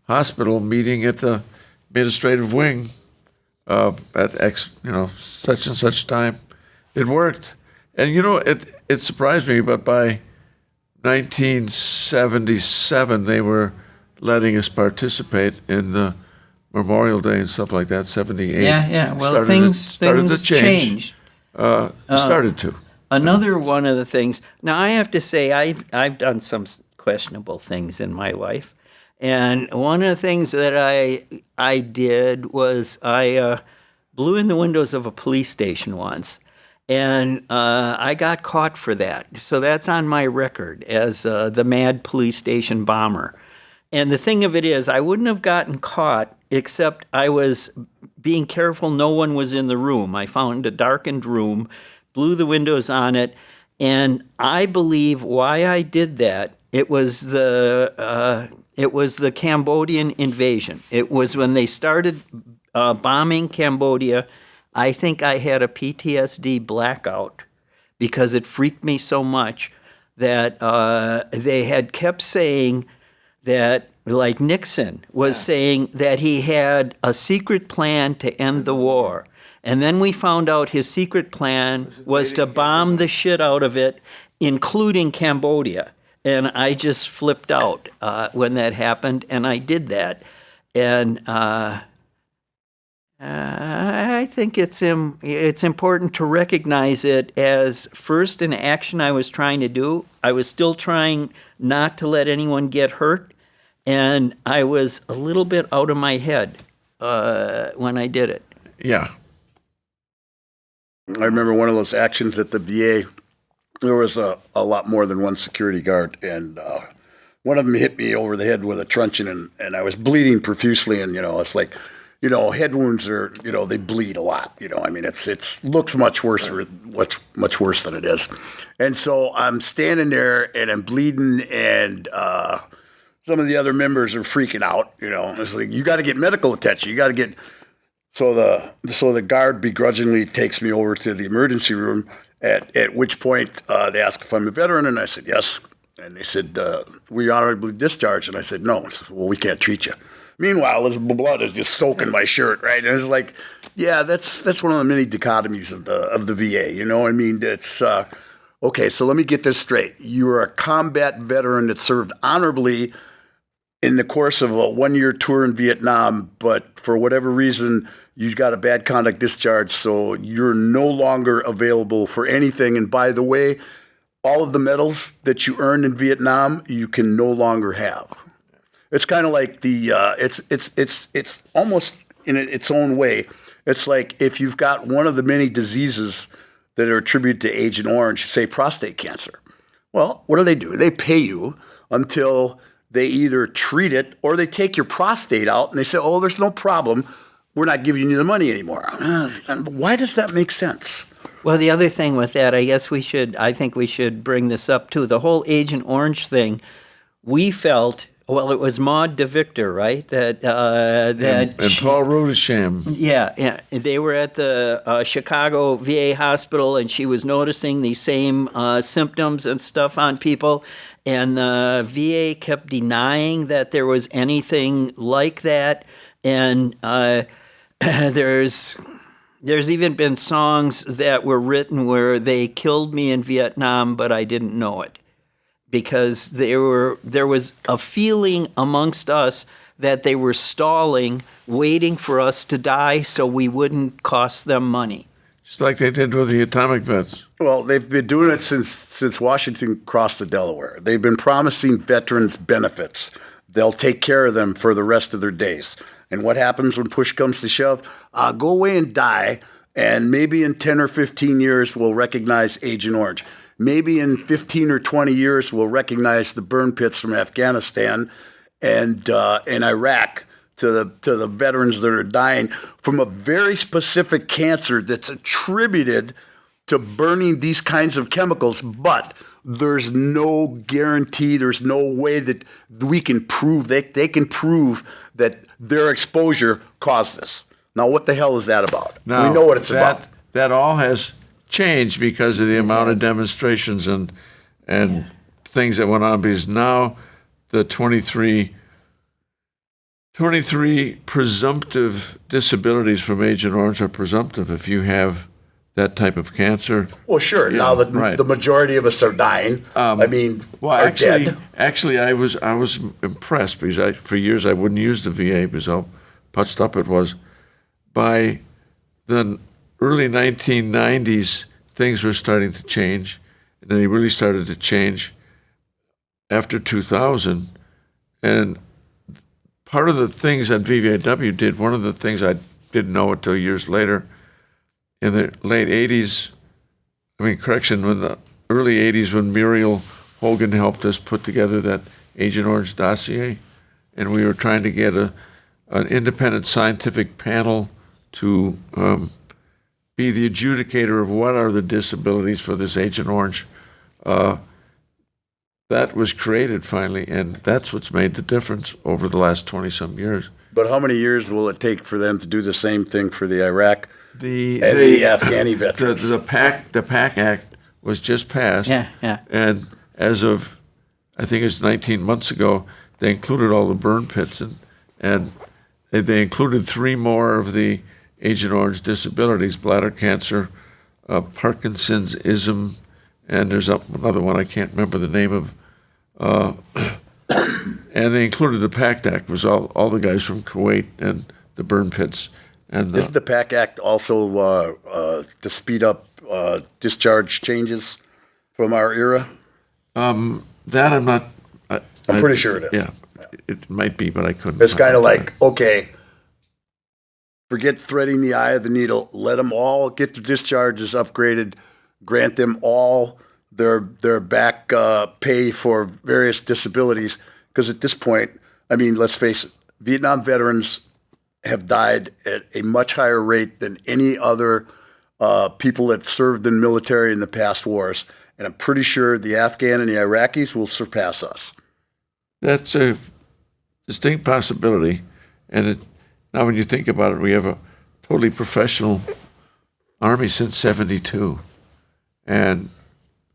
hospital, meeting at the administrative wing at such and such time. It worked, and it surprised me, but by 1977 they were letting us participate in the Memorial Day and stuff like that. 78.
Yeah. Well, things changed.
Started to.
Another one of the things. Now I have to say, I've done some questionable things in my life, and one of the things that I did was I blew in the windows of a police station once, and I got caught for that. So that's on my record as the mad police station bomber. And the thing of it is, I wouldn't have gotten caught except I was being careful no one was in the room. I found a darkened room, blew the windows on it, and I believe why I did that, it was the Cambodian invasion. It was when they started bombing Cambodia. I think I had a PTSD blackout because it freaked me so much that they had kept saying that, like Nixon was saying that he had a secret plan to end the war. And then we found out his secret plan was to bomb the shit out of it, including Cambodia. And I just flipped out when that happened, and I did that. And I think it's important to recognize it as first an action I was trying to do. I was still trying not to let anyone get hurt, and I was a little bit out of my head when I did it.
Yeah.
I remember one of those actions at the VA. There was a lot more than one security guard, and one of them hit me over the head with a truncheon, and I was bleeding profusely. And it's like, head wounds are, they bleed a lot. I mean, it's looks much worse much worse than it is. And so I'm standing there and I'm bleeding, and some of the other members are freaking out. It's like, you got to get medical attention. You got to get. So the guard begrudgingly takes me over to the emergency room. At which point they asked if I'm a veteran, and I said yes. And they said, "Were you honorably discharged?" And I said, "No." I said, "Well, we can't treat you." Meanwhile, this blood is just soaking my shirt, right? And it's like, yeah, that's one of the many dichotomies of the VA. I mean, it's okay. So let me get this straight. You are a combat veteran that served honorably in the course of a 1-year tour in Vietnam, but for whatever reason, you got a bad conduct discharge, so you're no longer available for anything. And by the way, all of the medals that you earned in Vietnam, you can no longer have. It's kind of like it's almost in its own way. It's like if you've got one of the many diseases that are attributed to Agent Orange, say prostate cancer. Well, what do? They pay you until they either treat it or they take your prostate out and they say, "Oh, there's no problem. We're not giving you the money anymore." Why does that make sense?
Well, the other thing with that, I think we should bring this up too. The whole Agent Orange thing, we felt, well, it was Maud DeVictor, right? And
Paul Rudesham.
Yeah, they were at the Chicago VA hospital, and she was noticing these same symptoms and stuff on people. And the VA kept denying that there was anything like that. And there's even been songs that were written where they killed me in Vietnam, but I didn't know it, because there was a feeling amongst us that they were stalling, waiting for us to die so we wouldn't cost them money.
Just like they did with the atomic vets.
Well, they've been doing it since Washington crossed the Delaware. They've been promising veterans benefits. They'll take care of them for the rest of their days. And what happens when push comes to shove? Go away and die, and maybe in 10 or 15 years we'll recognize Agent Orange. Maybe in 15 or 20 years we'll recognize the burn pits from Afghanistan and Iraq to the veterans that are dying from a very specific cancer that's attributed to burning these kinds of chemicals, but there's no guarantee, there's no way that we can prove, they can prove that their exposure caused this. Now, what the hell is that about?
Now,
we know what it's about.
That all has changed because of the amount of demonstrations and things that went on, because now the 23 presumptive disabilities from Agent Orange are presumptive if you have that type of cancer.
Well, sure. Now the majority of us are dying. Dead.
Actually, I was impressed because for years I wouldn't use the VA because how putzed up it was. By the early 1990s, things were starting to change, and then they really started to change after 2000. And part of the things that VVAW did, one of the things I didn't know until years later, in the late 80s, when the early 80s, when Muriel Hogan helped us put together that Agent Orange dossier, and we were trying to get an independent scientific panel to be the adjudicator of what are the disabilities for this Agent Orange. That was created finally, and that's what's made the difference over the last 20-some years.
But how many years will it take for them to do the same thing for the Iraq
the
Afghani veterans?
The PAC Act was just passed.
Yeah.
And as of, I think it's 19 months ago, they included all the burn pits, and they included 3 more of the Agent Orange disabilities: bladder cancer, Parkinson's-ism, and there's another one I can't remember the name of. And they included the PACT Act, was all the guys from Kuwait and the burn pits. And
Isn't the PAC Act also to speed up discharge changes from our era?
that I'm not.
I'm pretty sure it is.
Yeah, it might be, but I couldn't.
It's kind of
find it.
like, okay, forget threading the eye of the needle. Let them all get their discharges upgraded. Grant them all their back pay for various disabilities. Because at this point, I mean, let's face it, Vietnam veterans have died at a much higher rate than any other people that served in the military in the past wars. And I'm pretty sure the Afghan and the Iraqis will surpass us.
That's a distinct possibility. And now when you think about it, we have a totally professional Army since 72. And,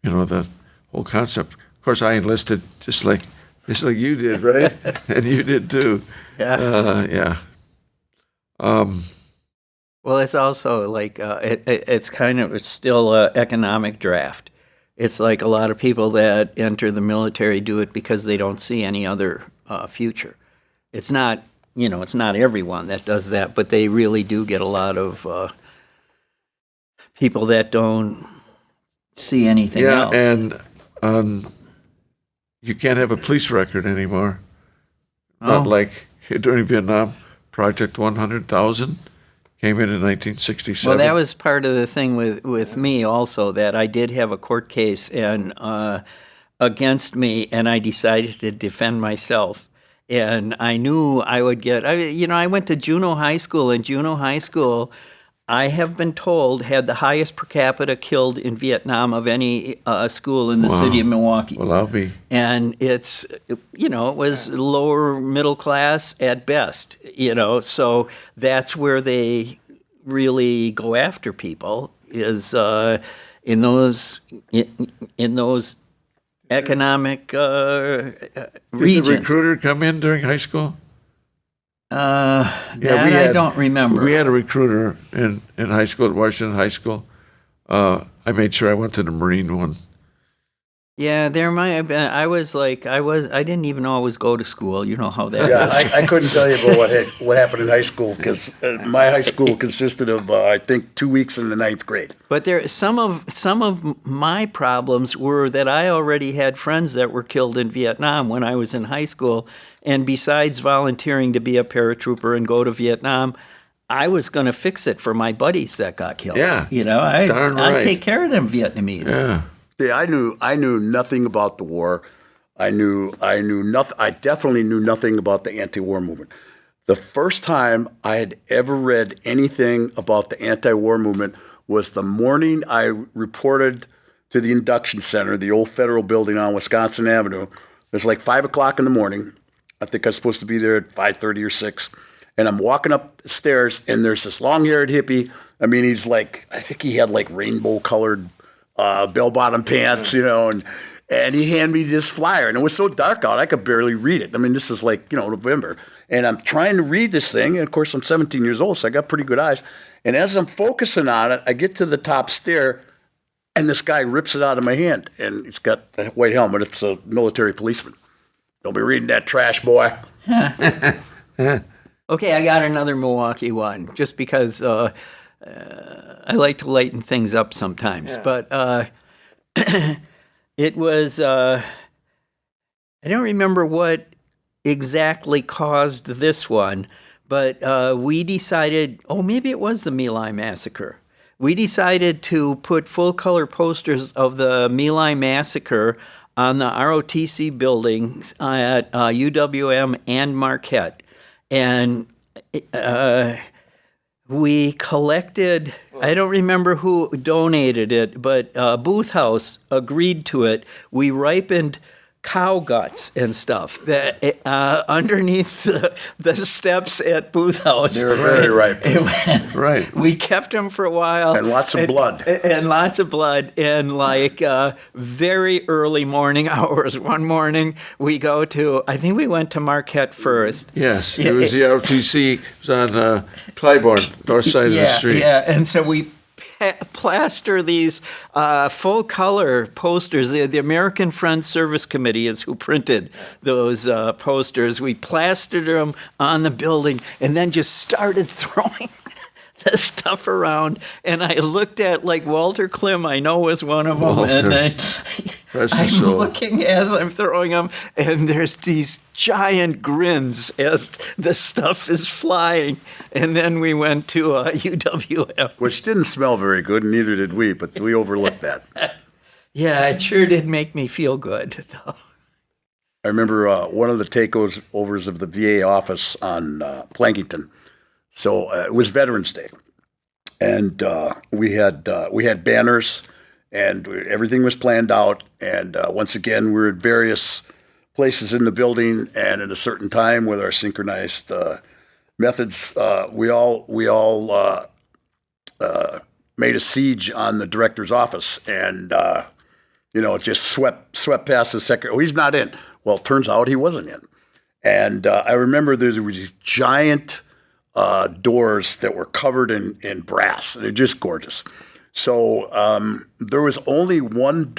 the whole concept. Of course, I enlisted just like you did, right? And you did too.
Yeah.
Yeah.
Well, it's also like it's still an economic draft. It's like a lot of people that enter the military do it because they don't see any other future. It's not, it's not everyone that does that, but they really do get a lot of people that don't see anything else.
Yeah, and you can't have a police record anymore. Not like during Vietnam, Project 100,000 came in 1967.
Well, that was part of the thing with me also, that I did have a court case and against me, and I decided to defend myself. And I knew I would get, I went to Juneau High School, and Juneau High School, I have been told, had the highest per capita killed in Vietnam of any school in the city of Milwaukee.
Well, I'll be.
And it's, it was lower middle class at best, so that's where they really go after people, is in those economic
Did
regions.
the recruiter come in during high school?
I don't remember.
We had a recruiter in high school, at Washington High School. I made sure I went to the Marine one.
Yeah, there might have been. I didn't even always go to school. You know how that
Yeah,
is.
I couldn't tell you about what happened in high school, because my high school consisted of, I think, 2 weeks in the 9th grade.
But there, some of my problems were that I already had friends that were killed in Vietnam when I was in high school, and besides volunteering to be a paratrooper and go to Vietnam, I was going to fix it for my buddies that got killed.
Yeah,
I
darn right.
take care of them Vietnamese.
Yeah.
See, I knew nothing about the war. I knew nothing. I definitely knew nothing about the anti-war movement. The first time I had ever read anything about the anti-war movement was the morning I reported to the induction center, the old federal building on Wisconsin Avenue. It was like 5 o'clock in the morning. I think I was supposed to be there at 5:30 or 6. And I'm walking up the stairs, and there's this long-haired hippie. I mean, he's like, I think he had like rainbow-colored bell-bottom pants, and he handed me this flyer, and it was so dark out I could barely read it. I mean, this is like, November, and I'm trying to read this thing, and of course I'm 17 years old, so I got pretty good eyes. And as I'm focusing on it, I get to the top stair, and this guy rips it out of my hand, and he's got a white helmet. It's a military policeman. Don't be reading that trash, boy.
Okay, I got another Milwaukee one, just because I like to lighten things up sometimes. Yeah. But it was, I don't remember what exactly caused this one, but we decided, maybe it was the My Lai massacre. We decided to put full-color posters of the My Lai massacre on the ROTC buildings at UWM and Marquette. And we collected, I don't remember who donated it, but Booth House agreed to it. We ripened cow guts and stuff that underneath the steps at Booth House.
They were very ripe.
Right.
We kept them for a while.
And lots of blood.
And lots of blood. And like very early morning hours. One morning we go to, I think we went to Marquette first.
Yes, it was the ROTC. It was on Clybourne, north side of the street.
Yeah, and so we plaster these full-color posters. The American Friends Service Committee is who printed those posters. We plastered them on the building and then just started throwing the stuff around, and I looked at like Walter Klim, I know was one of them, and I'm looking as I'm throwing them, and there's these giant grins as the stuff is flying. And then we went to UWM.
Which didn't smell very good, and neither did we, but we overlooked that.
Yeah, it sure did make me feel good, though.
I remember one of the takeovers of the VA office on Plankington. So it was Veterans Day, and we had banners, and everything was planned out. And once again, we were at various places in the building, and at a certain time with our synchronized methods, we all made a siege on the director's office, and it just swept past the secretary. Oh, he's not in. Well, it turns out he wasn't in. And I remember there were these giant doors that were covered in brass. They're just gorgeous. So there was only one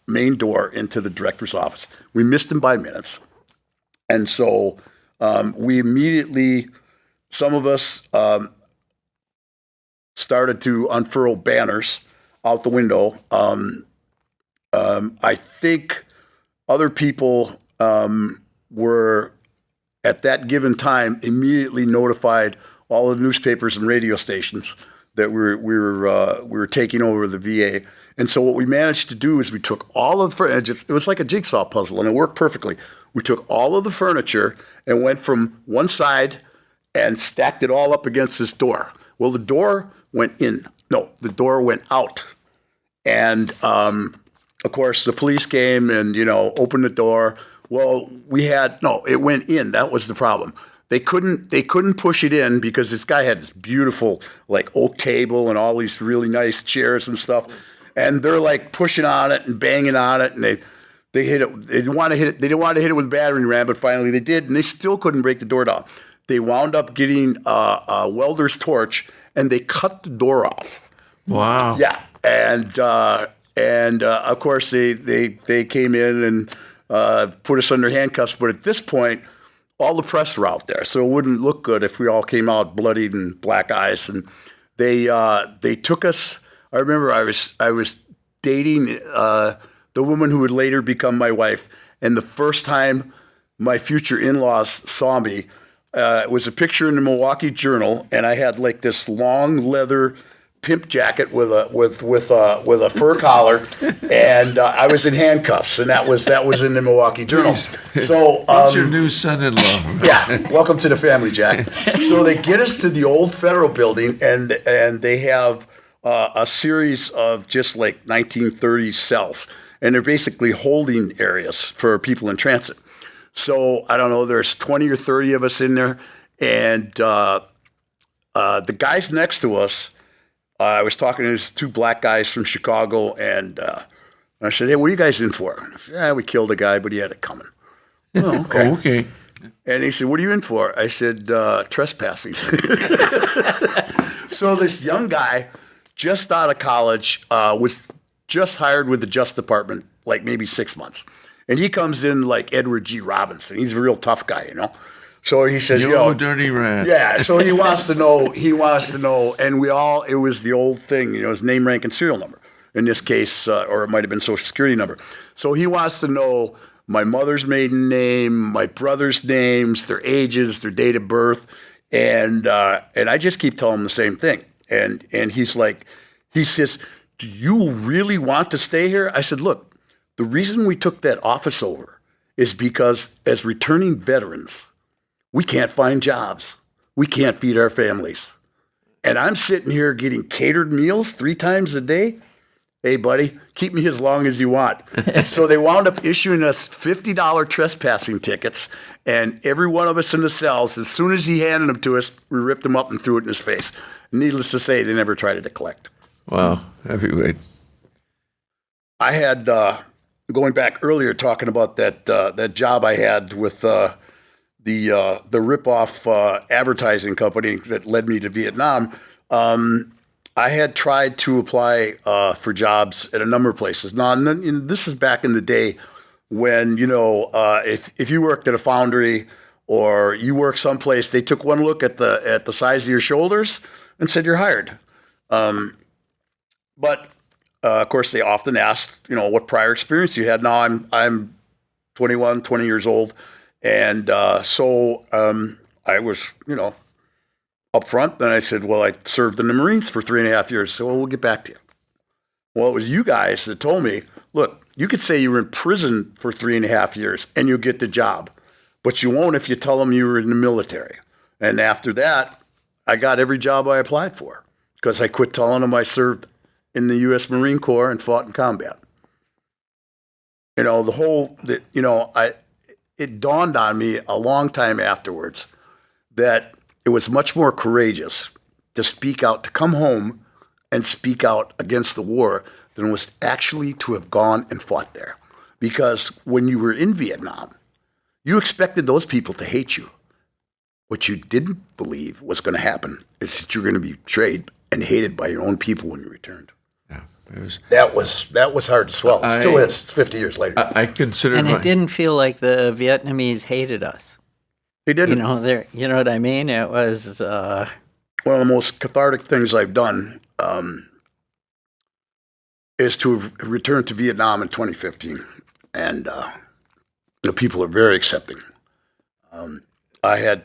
main door into the director's office. We missed him by minutes. And so we immediately, some of us started to unfurl banners out the window. I think other people were, at that given time, immediately notified all the newspapers and radio stations that we were taking over the VA. And so what we managed to do is we took all of the it was like a jigsaw puzzle, and it worked perfectly. We took all of the furniture and went from one side and stacked it all up against this door. Well, the door went in. No, the door went out. And of course, the police came and, opened the door. Well, it went in. That was the problem. They couldn't push it in because this guy had this beautiful like oak table and all these really nice chairs and stuff. And they're like pushing on it and banging on it, and they hit it. They didn't want to hit it. They didn't want to hit it with a battering ram, but finally they did, and they still couldn't break the door down. They wound up getting a welder's torch, and they cut the door off.
Wow.
Yeah, and of course they came in and put us under handcuffs. But at this point, all the press were out there, so it wouldn't look good if we all came out bloodied and black eyes. And they took us. I remember I was dating the woman who would later become my wife, and the first time my future in-laws saw me, it was a picture in the Milwaukee Journal, and I had like this long leather pimp jacket with a fur collar, and I was in handcuffs, and that was in the Milwaukee Journal. So
that's your new son-in-law.
Yeah, welcome to the family, Jack. So they get us to the old Federal Building, and they have a series of just like 1930s cells, and they're basically holding areas for people in transit. So I don't know, there's 20 or 30 of us in there, and the guys next to us, I was talking to these two black guys from Chicago, and I said, "Hey, what are you guys in for?" "Yeah, we killed a guy, but he had it coming." "Oh, okay."
Okay.
And he said, "What are you in for?" I said, "Trespassing." So this young guy, just out of college, was just hired with the Justice Department, like maybe 6 months. And he comes in like Edward G. Robinson. He's a real tough guy, So he says,
"Yo, dirty rat."
Yeah, so he wants to know, and it was the old thing, his name, rank, and serial number. In this case, or it might have been Social Security number. So he wants to know my mother's maiden name, my brother's names, their ages, their date of birth. And I just keep telling him the same thing. And he's like, he says, "Do you really want to stay here?" I said, "Look, the reason we took that office over is because as returning veterans, we can't find jobs. We can't feed our families. And I'm sitting here getting catered meals 3 times a day. Hey, buddy, keep me as long as you want." So they wound up issuing us $50 trespassing tickets, and every one of us in the cells, as soon as he handed them to us, we ripped them up and threw it in his face. Needless to say, they never tried to collect.
Wow, heavyweight.
I had, going back earlier, talking about that job I had with the rip-off advertising company that led me to Vietnam. I had tried to apply for jobs at a number of places. Now, and this is back in the day when, if you worked at a foundry or you worked someplace, they took one look at the size of your shoulders, and said, "You're hired." But of course, they often asked, what prior experience you had. Now I'm 21, 20 years old, and so I was, up front. Then I said, "Well, I served in the Marines for 3.5 years." So we'll get back to you. Well, it was you guys that told me, "Look, you could say you were in prison for 3.5 years and you'll get the job, but you won't if you tell them you were in the military." And after that, I got every job I applied for because I quit telling them I served in the U.S. Marine Corps and fought in combat. It dawned on me a long time afterwards that it was much more courageous to speak out, to come home and speak out against the war than it was actually to have gone and fought there. Because when you were in Vietnam, you expected those people to hate you. What you didn't believe was going to happen is that you were going to be betrayed and hated by your own people when you returned. That was hard to swallow. It still is. It's 50 years later.
I consider,
And it didn't feel like the Vietnamese hated us.
They didn't.
You know what I mean? It was
One of the most cathartic things I've done is to have returned to Vietnam in 2015, and the people are very accepting. I had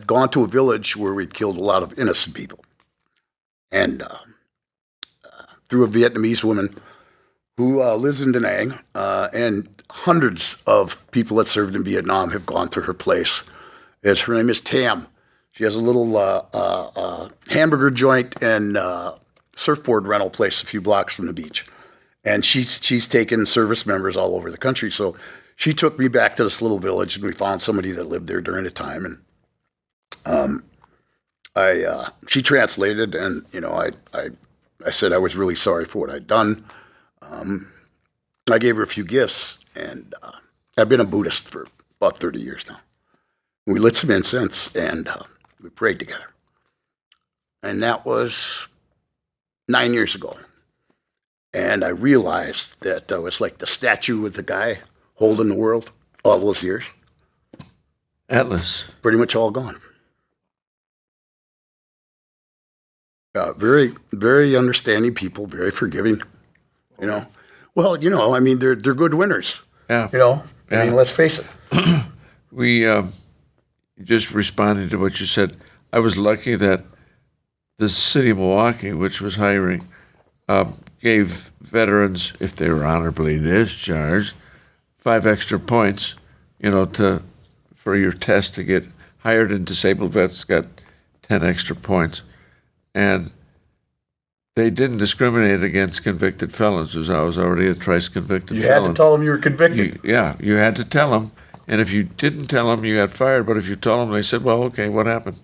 gone to a village where we'd killed a lot of innocent people, and through a Vietnamese woman who lives in Da Nang, and hundreds of people that served in Vietnam have gone to her place. Her name is Tam. She has a little hamburger joint and surfboard rental place a few blocks from the beach. And she's taken service members all over the country. So she took me back to this little village, and we found somebody that lived there during the time. And she translated, and I said I was really sorry for what I'd done. I gave her a few gifts, and I've been a Buddhist for about 30 years now. We lit some incense, and we prayed together. And that was 9 years ago. And I realized that I was like the statue with the guy holding the world all those years.
Atlas.
Pretty much all gone. Very, very understanding people, very forgiving, Well, they're good winners.
Yeah.
I mean, let's face it.
We just responding to what you said. I was lucky that the city of Milwaukee, which was hiring, gave veterans, if they were honorably discharged, 5 extra points, for your test to get hired, and disabled vets got 10 extra points. And they didn't discriminate against convicted felons, because I was already a thrice convicted felon.
You had to tell them you were convicted.
You had to tell them. And if you didn't tell them, you got fired. But if you told them, they said, "Well, okay, what happened?"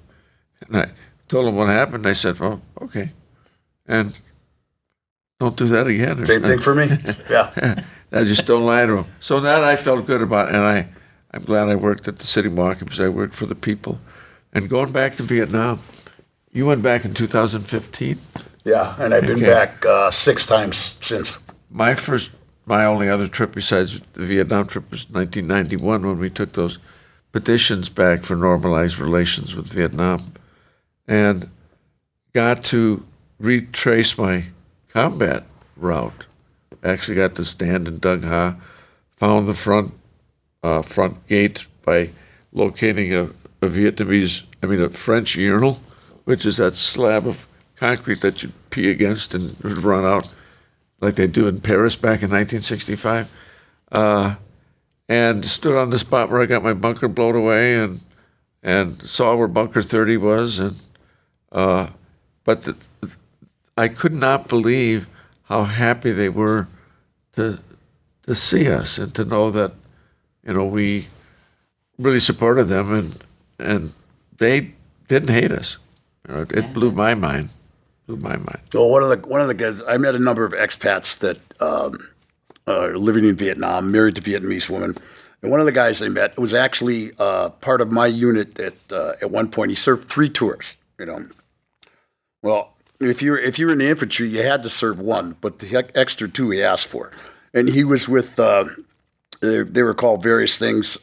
And I told them what happened. They said, "Well, okay." And don't do that again.
Same thing for me. Yeah.
I just don't lie to them. So that I felt good about. And I'm glad I worked at the city of Milwaukee, because I worked for the people. And going back to Vietnam, you went back in 2015?
Yeah, and I've been back 6 times since.
My only other trip besides the Vietnam trip was 1991, when we took those petitions back for normalized relations with Vietnam, and got to retrace my combat route. Actually got to stand in Doug Ha, found the front gate by locating a French urinal, which is that slab of concrete that you pee against and would run out, like they do in Paris back in 1965, and stood on the spot where I got my bunker blown away, and saw where Bunker 30 was, and I could not believe how happy they were to see us, and to know that we really supported them, and they didn't hate us. It blew my mind.
Well, one of the guys, I met a number of expats that are living in Vietnam, married to Vietnamese women, and one of the guys I met was actually part of my unit. At one point, he served 3 tours. Well, if you were in the infantry, you had to serve 1, but the extra 2 he asked for, and he was with. They were called various things: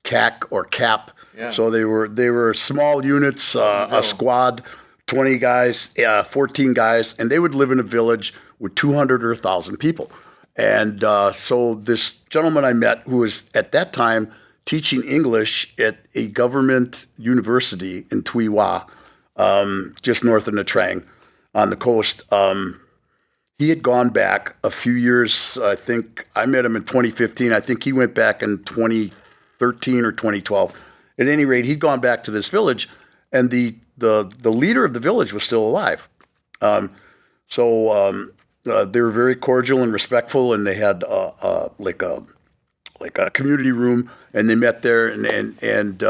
CAC or CAP.
Yeah.
So they were small units, a squad, 20 guys, 14 guys, and they would live in a village with 200 or 1,000 people. And so this gentleman I met, who was at that time teaching English at a government university in VVAW, just north of Nha Trang on the coast, he had gone back a few years. I think I met him in 2015. I think he went back in 2013 or 2012. At any rate, he'd gone back to this village, and the leader of the village was still alive. So they were very cordial and respectful, and they had like a community room, and they met there, and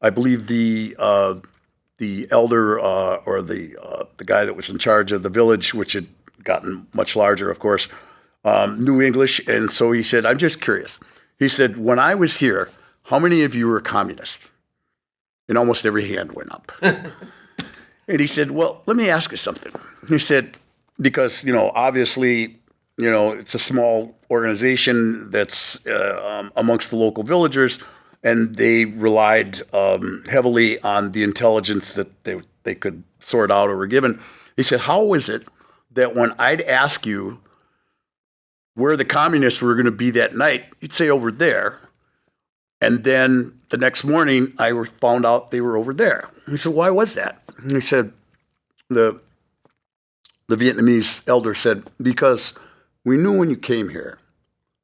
I believe the elder or the guy that was in charge of the village, which had gotten much larger, of course, knew English, and so he said, "I'm just curious." He said, "When I was here, how many of you were communists?" And almost every hand went up. And he said, "Well, let me ask you something." He said, because, obviously, it's a small organization that's amongst the local villagers, and they relied heavily on the intelligence that they could sort out or were given. He said, "How is it that when I'd ask you where the communists were going to be that night, you'd say over there, and then the next morning I found out they were over there?" He said, "Why was that?" And he said, the Vietnamese elder said, "Because we knew when you came here,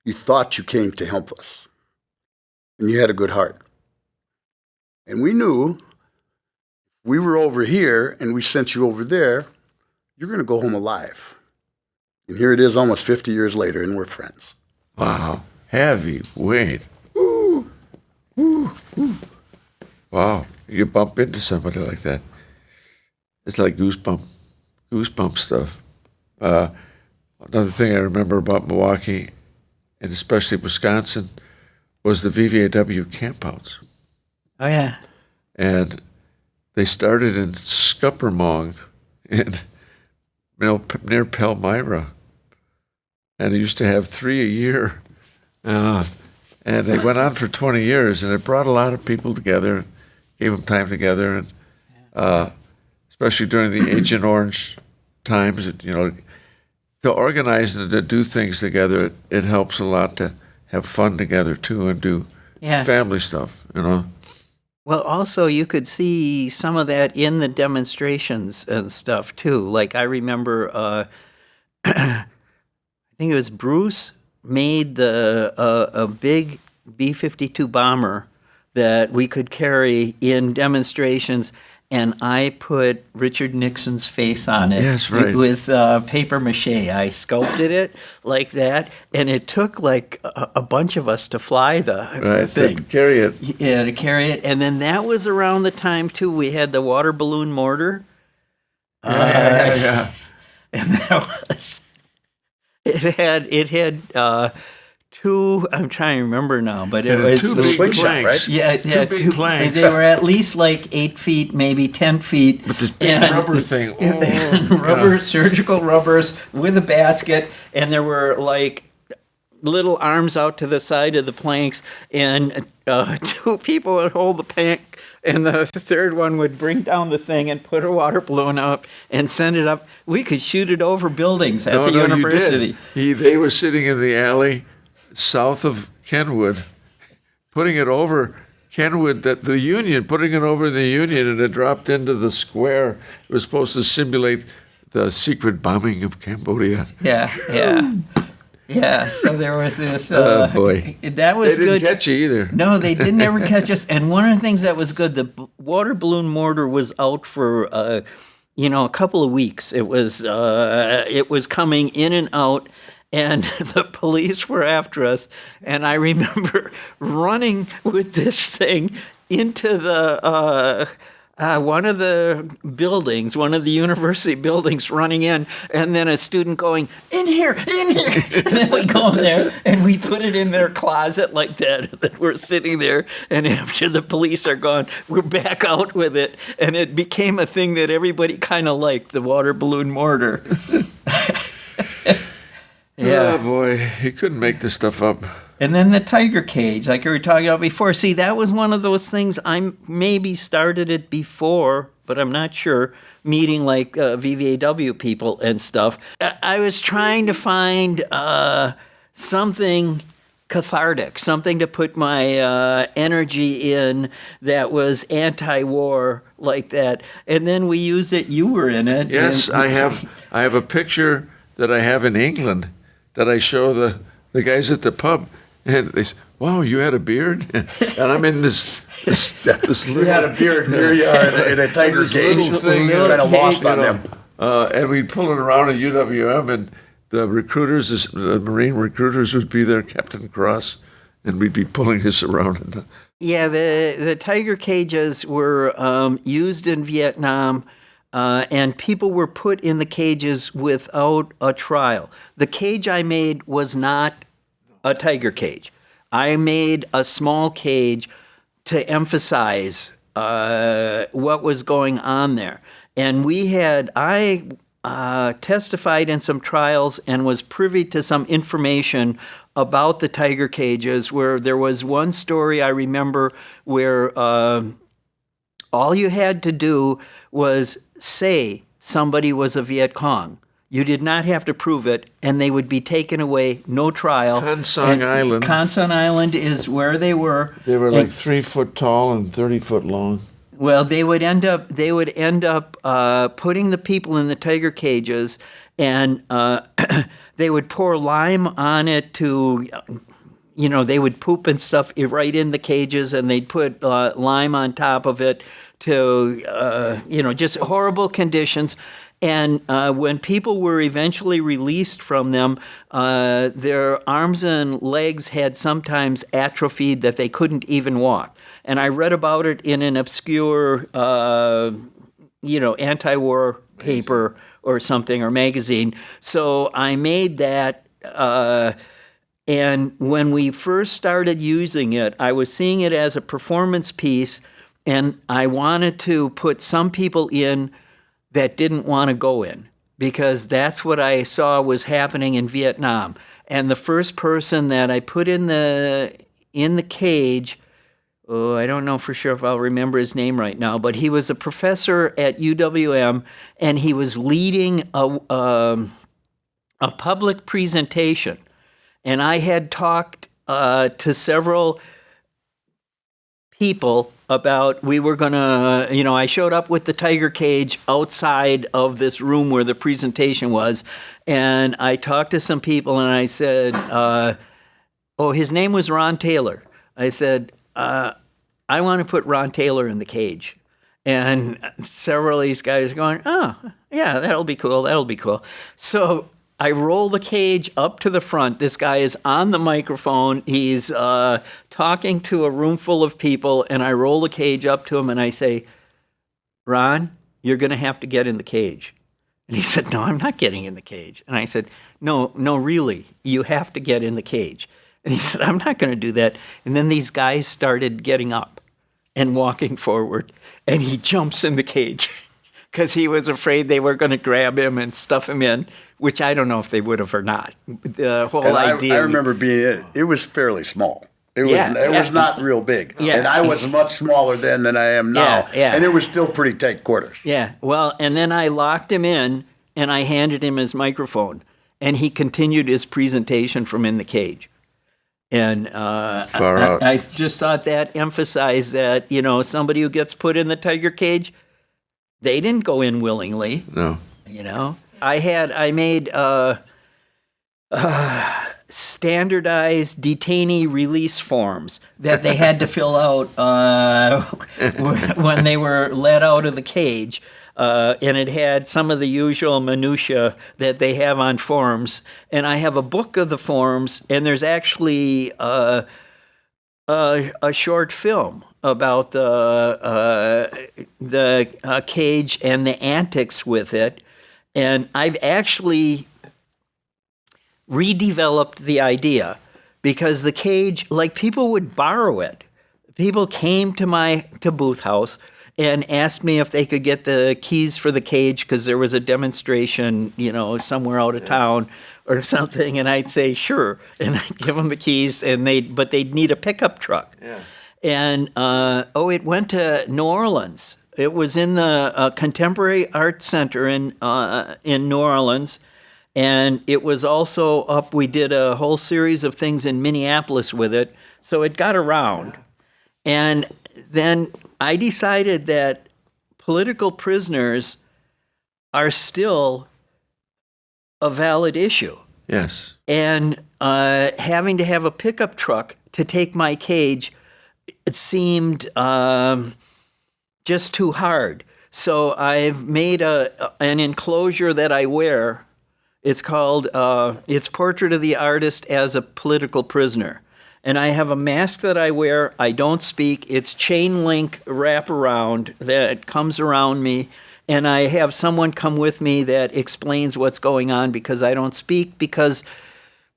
you thought you came to help us, and you had a good heart. And we knew we were over here and we sent you over there, you're going to go home alive. And here it is almost 50 years later, and we're friends."
Wow. Heavy weight. Ooh. Ooh. Ooh. Wow. You bump into somebody like that. It's like goosebump stuff. Another thing I remember about Milwaukee, and especially Wisconsin, was the VVAW campouts.
Oh, yeah.
And they started in Scuppermong near Palmyra. And they used to have 3 a year. And they went on for 20 years, and it brought a lot of people together, gave them time together, and especially during the Agent Orange times, to organize and to do things together, it helps a lot to have fun together, too, and do family stuff,
Well, also, you could see some of that in the demonstrations and stuff, too. Like, I remember, I think it was Bruce made a big B-52 bomber that we could carry in demonstrations, and I put Richard Nixon's face on it.
Yes, right.
With paper mache. I sculpted it like that, and it took like a bunch of us to fly the thing.
To carry it.
Yeah, to carry it. And then that was around the time, too, we had the water balloon mortar.
Yeah.
And that was, it had two, I'm trying to remember now, but it was
two big
slingshot,
planks.
right?
Yeah, it had
Two big planks.
They were at least like 8 feet, maybe 10 feet.
With this big rubber thing.
Surgical rubbers with a basket, and there were like little arms out to the side of the planks, and two people would hold the plank, and the third one would bring down the thing and put a water balloon up and send it up. We could shoot it over buildings at the university.
They were sitting in the alley south of Kenwood, putting it over Kenwood, putting it over the Union, and it dropped into the square. It was supposed to simulate the secret bombing of Cambodia.
Yeah, so there was this.
Oh, boy.
That was
They
good.
didn't catch you either.
No, they didn't ever catch us. And one of the things that was good, the water balloon mortar was out for, a couple of weeks. It was coming in and out, and the police were after us. And I remember running with this thing into the one of the buildings, one of the university buildings, running in, and then a student going, in here, and then we go in there, and we put it in their closet like that, and then we're sitting there, and after the police are gone, we're back out with it, and it became a thing that everybody kind of liked, the water balloon mortar.
Oh, boy. You couldn't make this stuff up.
And then the tiger cage, like we were talking about before. See, that was one of those things. I maybe started it before, but I'm not sure. Meeting like VVAW people and stuff. I was trying to find something cathartic, something to put my energy in that was anti-war like that. And then we used it. You were in it.
Yes, I have a picture that I have in England that I show the guys at the pub, and they say, "Wow, you had a beard," and I'm in this
You had a beard, here you are in a tiger
this
cage.
little thing,
You're kind of lost on them.
And we'd pull it around at UWM, and the recruiters, the Marine recruiters, would be there, Captain Cross, and we'd be pulling this around.
Yeah, the tiger cages were used in Vietnam, and people were put in the cages without a trial. The cage I made was not a tiger cage. I made a small cage to emphasize what was going on there. And I testified in some trials and was privy to some information about the tiger cages, where there was one story I remember where all you had to do was say somebody was a Viet Cong. You did not have to prove it, and they would be taken away, no trial.
Con Son Island.
Con Son Island is where they were.
They were like 3 foot tall and 30 foot long.
Well, they would end up putting the people in the tiger cages, and they would pour lime on it to, they would poop and stuff right in the cages, and they'd put lime on top of it to, just horrible conditions. And when people were eventually released from them, their arms and legs had sometimes atrophied that they couldn't even walk. And I read about it in an obscure, anti-war paper or something, or magazine. So I made that. And when we first started using it, I was seeing it as a performance piece, and I wanted to put some people in that didn't want to go in, because that's what I saw was happening in Vietnam. And the first person that I put in the cage, I don't know for sure if I'll remember his name right now, but he was a professor at UWM, and he was leading a public presentation. And I had talked to several people about, we were going to, I showed up with the tiger cage outside of this room where the presentation was, and I talked to some people, and I said, his name was Ron Taylor. I said, I want to put Ron Taylor in the cage. And several of these guys are going, oh, yeah, that'll be cool. So I roll the cage up to the front. This guy is on the microphone. He's talking to a room full of people, and I roll the cage up to him, and I say, Ron, you're going to have to get in the cage. And he said, no, I'm not getting in the cage. And I said, no, really, you have to get in the cage. And he said, I'm not going to do that. And then these guys started getting up and walking forward, and he jumps in the cage because he was afraid they were going to grab him and stuff him in, which I don't know if they would have or not. The whole idea.
I remember it was fairly small. It was not real big.
Yeah.
And I was much smaller then than I am now.
Yeah.
And it was still pretty tight quarters.
Yeah. Well, and then I locked him in, and I handed him his microphone, and he continued his presentation from in the cage. And I just thought that emphasized that, somebody who gets put in the tiger cage, they didn't go in willingly.
No.
I made standardized detainee release forms that they had to fill out when they were let out of the cage. And it had some of the usual minutia that they have on forms. And I have a book of the forms, and there's actually a short film about the cage and the antics with it. And I've actually redeveloped the idea, because the cage, like, people would borrow it. People came to Booth House, and asked me if they could get the keys for the cage because there was a demonstration, somewhere out of town or something, and I'd say sure, and I'd give them the keys, but they'd need a pickup truck.
Yeah.
And it went to New Orleans. It was in the Contemporary Art Center in New Orleans. And it was also up, we did a whole series of things in Minneapolis with it. So it got around. And then I decided that political prisoners are still a valid issue.
Yes.
And having to have a pickup truck to take my cage, it seemed just too hard. So I've made an enclosure that I wear. It's called, it's Portrait of the Artist as a Political Prisoner. And I have a mask that I wear. I don't speak. It's chain link wraparound that comes around me. And I have someone come with me that explains what's going on because I don't speak, because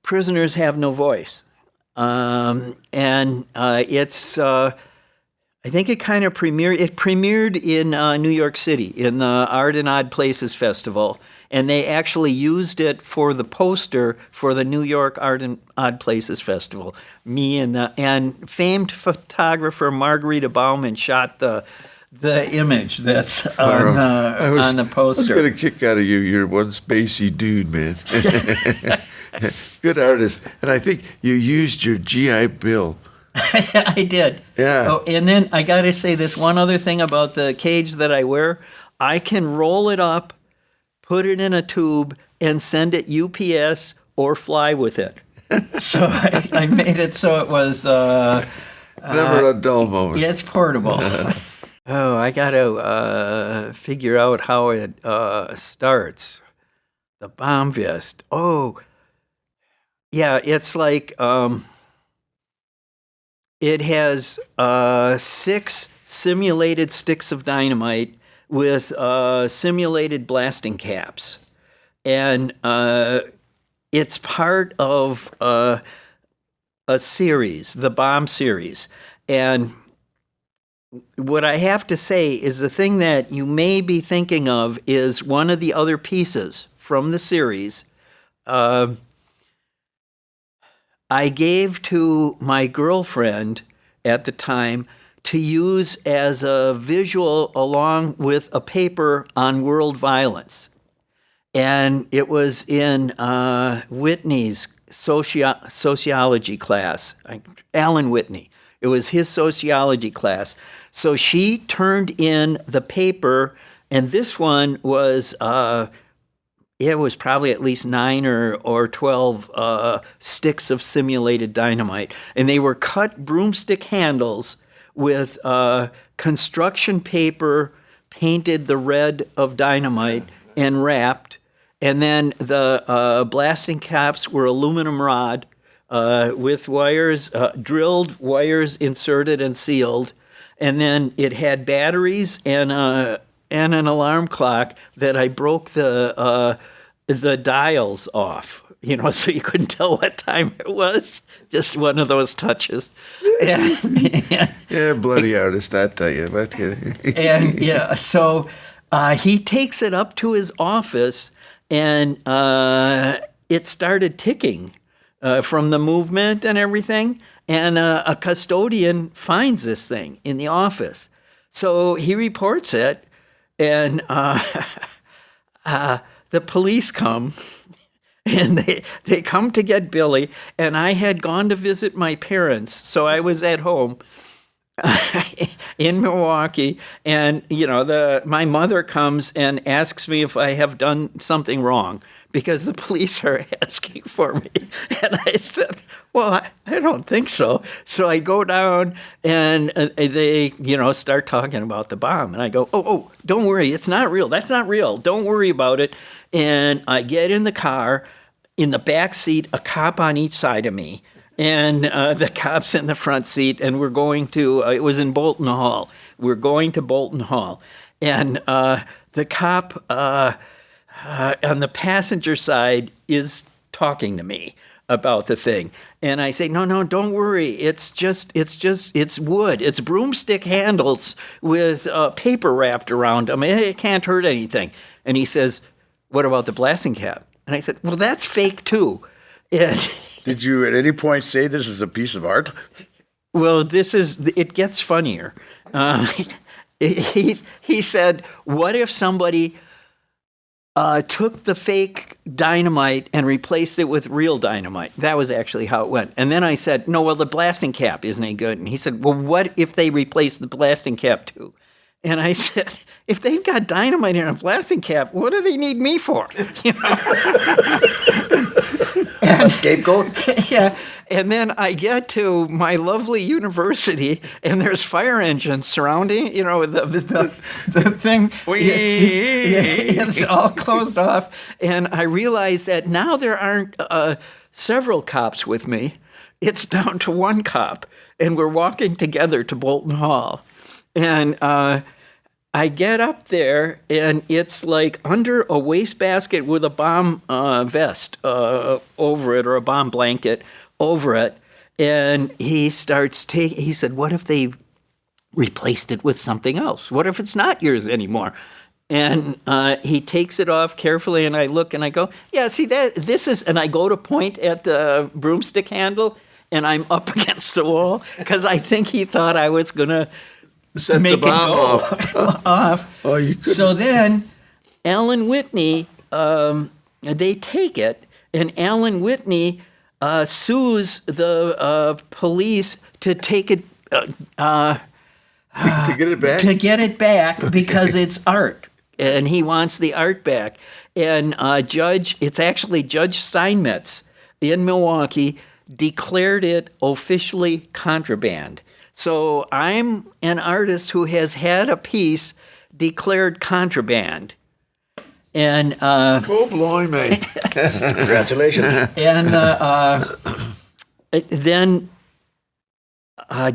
prisoners have no voice. It's, I think it kind of premiered in New York City in the Art in Odd Places Festival. And they actually used it for the poster for the New York Art in Odd Places Festival. Me and famed photographer Margarita Bauman shot the image that's on the poster.
I was getting a kick out of you. You're one spacey dude, man. Good artist. And I think you used your GI Bill.
I did.
Yeah.
Oh, and then I got to say this one other thing about the cage that I wear. I can roll it up, put it in a tube, and send it UPS or fly with it. So I made it so it was...
Never a dull moment.
It's portable. I got to figure out how it starts. The bomb vest. Oh, yeah, it's like... it has 6 simulated sticks of dynamite with simulated blasting caps. And it's part of a series, the bomb series. And what I have to say is the thing that you may be thinking of is one of the other pieces from the series. I gave to my girlfriend at the time to use as a visual along with a paper on world violence. And it was in Whitney's sociology class, Alan Whitney. It was his sociology class. So she turned in the paper, and this one was, it was probably at least 9 or 12 sticks of simulated dynamite. And they were cut broomstick handles with construction paper painted the red of dynamite and wrapped. And then the blasting caps were aluminum rod with wires, drilled wires inserted and sealed. And then it had batteries and an alarm clock that I broke the dials off, so you couldn't tell what time it was. Just one of those touches.
Yeah, bloody artist, I tell you.
And yeah, so he takes it up to his office, and it started ticking from the movement and everything. And a custodian finds this thing in the office. So he reports it, and the police come, and they come to get Billy, and I had gone to visit my parents, so I was at home in Milwaukee, and my mother comes and asks me if I have done something wrong because the police are asking for me, and I said, well, I don't think so. So I go down, and they start talking about the bomb, and I go, oh, don't worry, it's not real. That's not real. Don't worry about it. And I get in the car, in the back seat, a cop on each side of me, and the cop's in the front seat, and we're going to, it was in Bolton Hall. We're going to Bolton Hall. And the cop on the passenger side is talking to me. about the thing. And I say, no, don't worry. It's wood. It's broomstick handles with paper wrapped around them. It can't hurt anything. And he says, what about the blasting cap? And I said, well, that's fake too. And
Did you at any point say this is a piece of art?
well, it gets funnier. He said, what if somebody took the fake dynamite and replaced it with real dynamite? That was actually how it went. And then I said, no, well, the blasting cap isn't any good. And he said, well, what if they replace the blasting cap too? And I said, if they've got dynamite in a blasting cap, what do they need me for? You know?
A scapegoat?
Yeah. And then I get to my lovely university, and there's fire engines surrounding, the thing. It's all closed off. And I realize that now there aren't several cops with me. It's down to one cop. And we're walking together to Bolton Hall. And I get up there, and it's like under a wastebasket with a bomb vest over it, or a bomb blanket over it. And he said, what if they replaced it with something else? What if it's not yours anymore? And he takes it off carefully, and I look and I go, yeah, see, this is, and I go to point at the broomstick handle, and I'm up against the wall because I think he thought I was going to make it go off.
Oh, you couldn't.
So then Alan Whitney, they take it, and Alan Whitney sues the police to take it
To get it back?
because it's art, and he wants the art back. And it's actually Judge Steinmetz in Milwaukee declared it officially contraband. So I'm an artist who has had a piece declared contraband. And
Oh, blimey.
Congratulations.
and then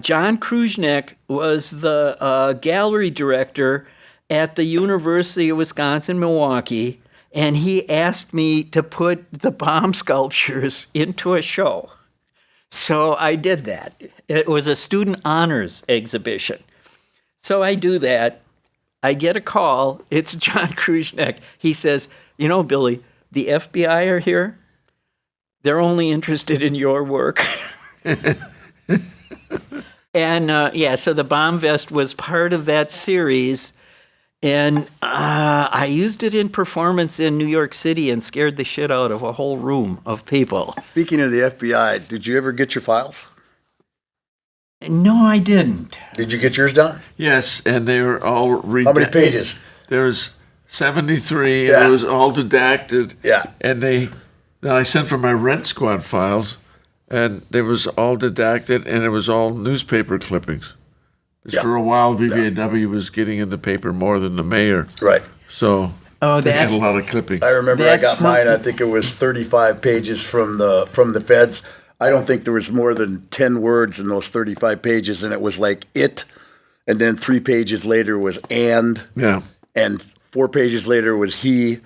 John Kruznick was the gallery director at the University of Wisconsin-Milwaukee, and he asked me to put the bomb sculptures into a show. So I did that. It was a student honors exhibition. So I do that. I get a call. It's John Kruznick. He says, Billy, the FBI are here. They're only interested in your work. And so the bomb vest was part of that series. And I used it in performance in New York City and scared the shit out of a whole room of people.
Speaking of the FBI, did you ever get your files?
No, I didn't.
Did you get yours done?
Yes, and they were all
How many pages?
There's 73,
Yeah.
and it was all redacted.
Yeah.
And then I sent for my Rent Squad files, and they was all redacted, and it was all newspaper clippings. 'Cause
Yeah.
for a while, VVAW was getting in the paper more than the mayor.
Right.
So
Oh,
they had a
that's
lot of clippings.
I remember I
That's
got mine. I think it was 35 pages from the feds. I don't think there was more than 10 words in those 35 pages, and it was like it, and then 3 pages later was and
Yeah.
4 pages later was he.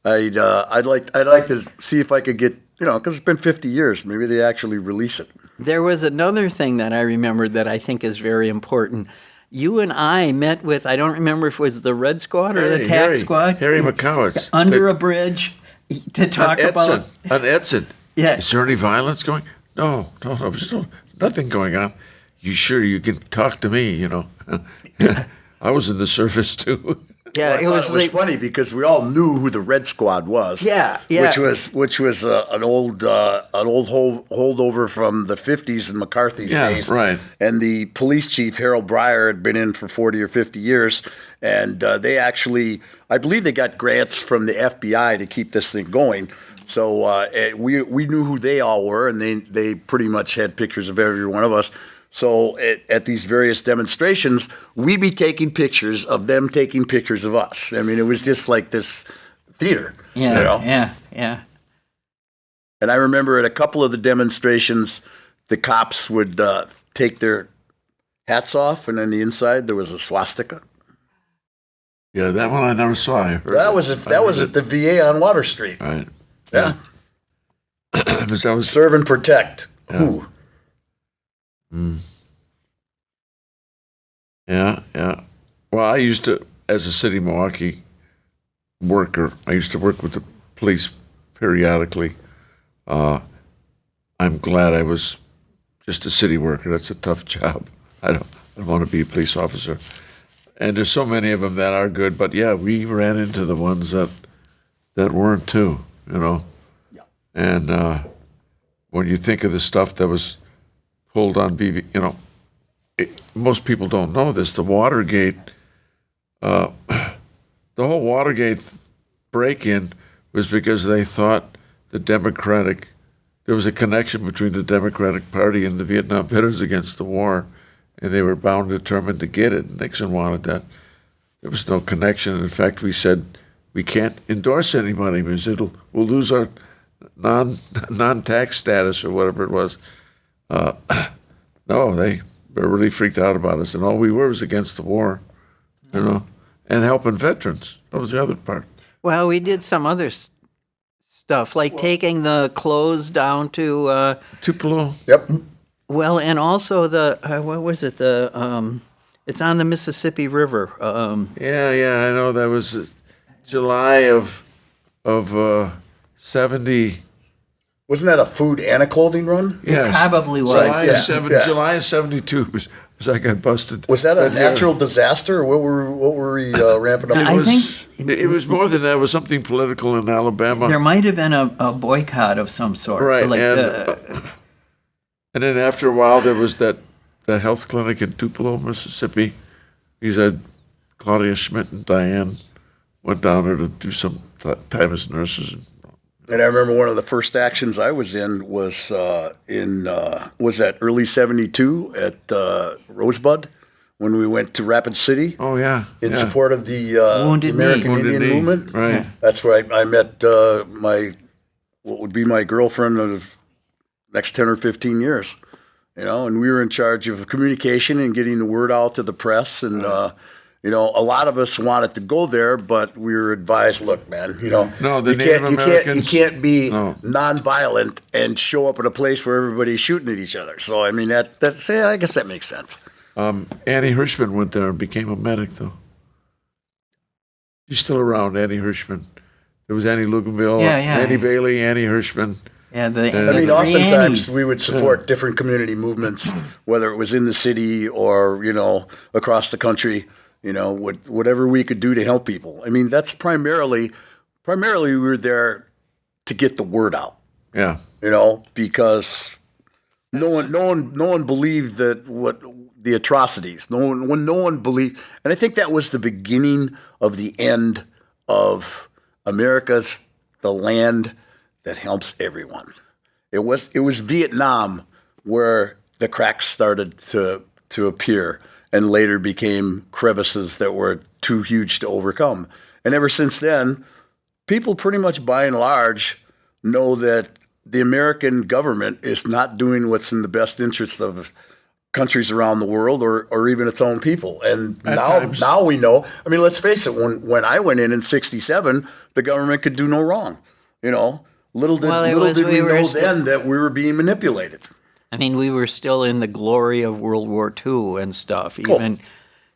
I'd like to see if I could get, because it's been 50 years. Maybe they actually release it.
There was another thing that I remembered that I think is very important. You and I met with, I don't remember if it was the Red Squad or the TAC Squad.
Harry McCowis.
Under a bridge to talk about.
On Edson.
Yeah.
Is there any violence going? No, there's nothing going on. You sure you can talk to me, I was in the service too.
Yeah,
It was funny because we all knew who the Red Squad was.
Yeah.
Which was an old holdover from the 50s and McCarthy's days.
Right.
And the police chief Harold Breyer had been in for 40 or 50 years, and they actually, I believe, they got grants from the FBI to keep this thing going. So we knew who they all were, and they pretty much had pictures of every one of us. So at these various demonstrations, we'd be taking pictures of them taking pictures of us. I mean, it was just like this theater.
Yeah.
And I remember at a couple of the demonstrations, the cops would take their hats off, and on the inside there was a swastika.
Yeah, that one I never saw.
That was at the VA on Water Street.
Right.
Yeah.
And because I was
Serve and protect. Ooh.
Yeah, yeah. Well, I used to, as a city Milwaukee worker, I used to work with the police periodically. I'm glad I was just a city worker. That's a tough job. I don't want to be a police officer. And there's so many of them that are good, but yeah, we ran into the ones that weren't too, you know.
Yeah.
And when you think of the stuff that was pulled on BV, you know, most people don't know this. The Watergate, the whole Watergate break-in was because they thought there was a connection between the Democratic Party and the Vietnam veterans against the war, and they were bound and determined to get it. Nixon wanted that. There was no connection. In fact, we said we can't endorse anybody because we'll lose our non-tax status or whatever it was. No, they were really freaked out about us, and all we were was against the war, you know, and helping veterans. That was the other part.
Well, we did some other stuff, like taking the clothes down to,
Tupelo.
Yep.
well, and also what was it? It's on the Mississippi River.
Yeah, I know that was July of 70.
Wasn't that a food and a clothing run?
Yes.
probably was.
July
Yeah,
of 70,
yeah.
July of 72 was I got busted.
Was that a
year.
natural disaster, or what were we ramping up?
I think
It was more than that. It was something political in Alabama.
there might have been a boycott of some sort.
Right,
Like,
and then after a while, there was that health clinic in Tupelo, Mississippi. He said Claudia Schmidt and Diane went down there to do some time as nurses.
And I remember one of the first actions I was in was that early '72 at Rosebud when we went to Rapid City
Oh yeah,
in
yeah.
support of the
Wounded
American
Knee.
Wounded
Indian
Knee,
movement.
right.
That's where I met what would be my girlfriend of the next 10 or 15 years. You know, and we were in charge of communication and getting the word out to the press. And, you know, a lot of us wanted to go there, but we were advised, look, man, you know,
No, the
you
Native
can't
Americans-
be
No.
nonviolent and show up at a place where everybody's shooting at each other. So, I mean, that's I guess that makes sense.
Annie Hirschman went there and became a medic, though. She's still around, Annie Hirschman. There was Annie Luganville,
Yeah.
Annie Bailey, Annie Hirschman.
and
I
the
mean,
three
oftentimes
Annies.
we would support different community movements, whether it was in the city or, you know, across the country, you know, whatever we could do to help people. I mean, that's primarily we were there to get the word out,
Yeah.
you know, because no one believed that what the atrocities, no one believed. And I think that was the beginning of the end of America's the land that helps everyone. It was Vietnam where the cracks started to appear and later became crevices that were too huge to overcome. And ever since then, people pretty much by and large know that the American government is not doing what's in the best interest of countries around the world or even its own people. And
At times.
now we know, I mean, let's face it, when I went in '67, the government could do no wrong. You know, little did we know then that we were being manipulated.
I mean, we were still in the glory of World War II and stuff,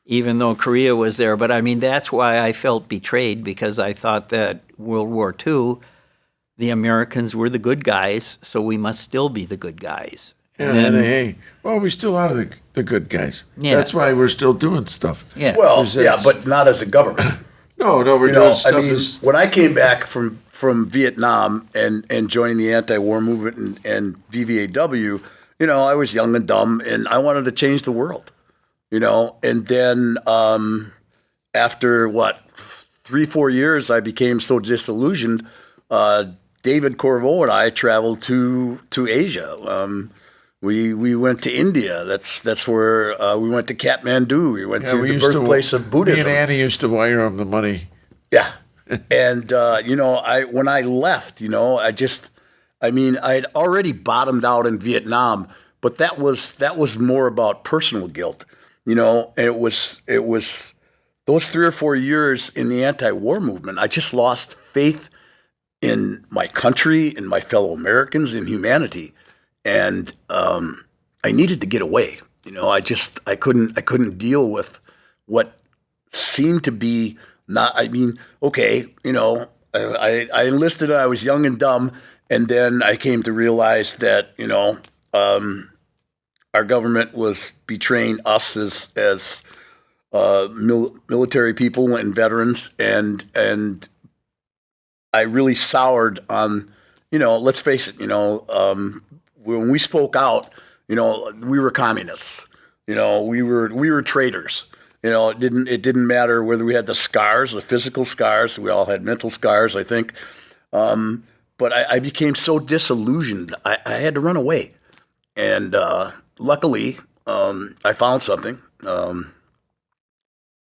even though Korea was there. But I mean, that's why I felt betrayed, because I thought that World War II, the Americans were the good guys, so we must still be the good guys.
Yeah,
And then-
and hey, well, we still are the good guys.
Yeah.
That's why we're still doing stuff.
Yeah.
Well,
Because
yeah,
that's-
but not as a government.
No, we're
You
doing
know,
stuff
I mean,
as
when I came back from Vietnam and joined the anti-war movement and VVAW, you know, I was young and dumb, and I wanted to change the world. You know, and then after 3-4 years, I became so disillusioned. David Corvo and I traveled to Asia. We went to India. That's where we went to Kathmandu. We went to the birthplace of Buddhism.
Me and Annie used to wire him the money.
Yeah, and you know, when I left, you know, I had already bottomed out in Vietnam, but that was more about personal guilt. You know, it was those 3 or 4 years in the anti-war movement. I just lost faith in my country, in my fellow Americans, in humanity, and I needed to get away. I couldn't deal with what seemed to be not. I mean, okay, I enlisted. I was young and dumb, and then I came to realize that our government was betraying us as military people and veterans, and I really soured on, let's face it, when we spoke out, we were communists, we were traitors. It didn't matter whether we had the scars, the physical scars. We all had mental scars, I think. But I became so disillusioned. I had to run away, and luckily, I found something.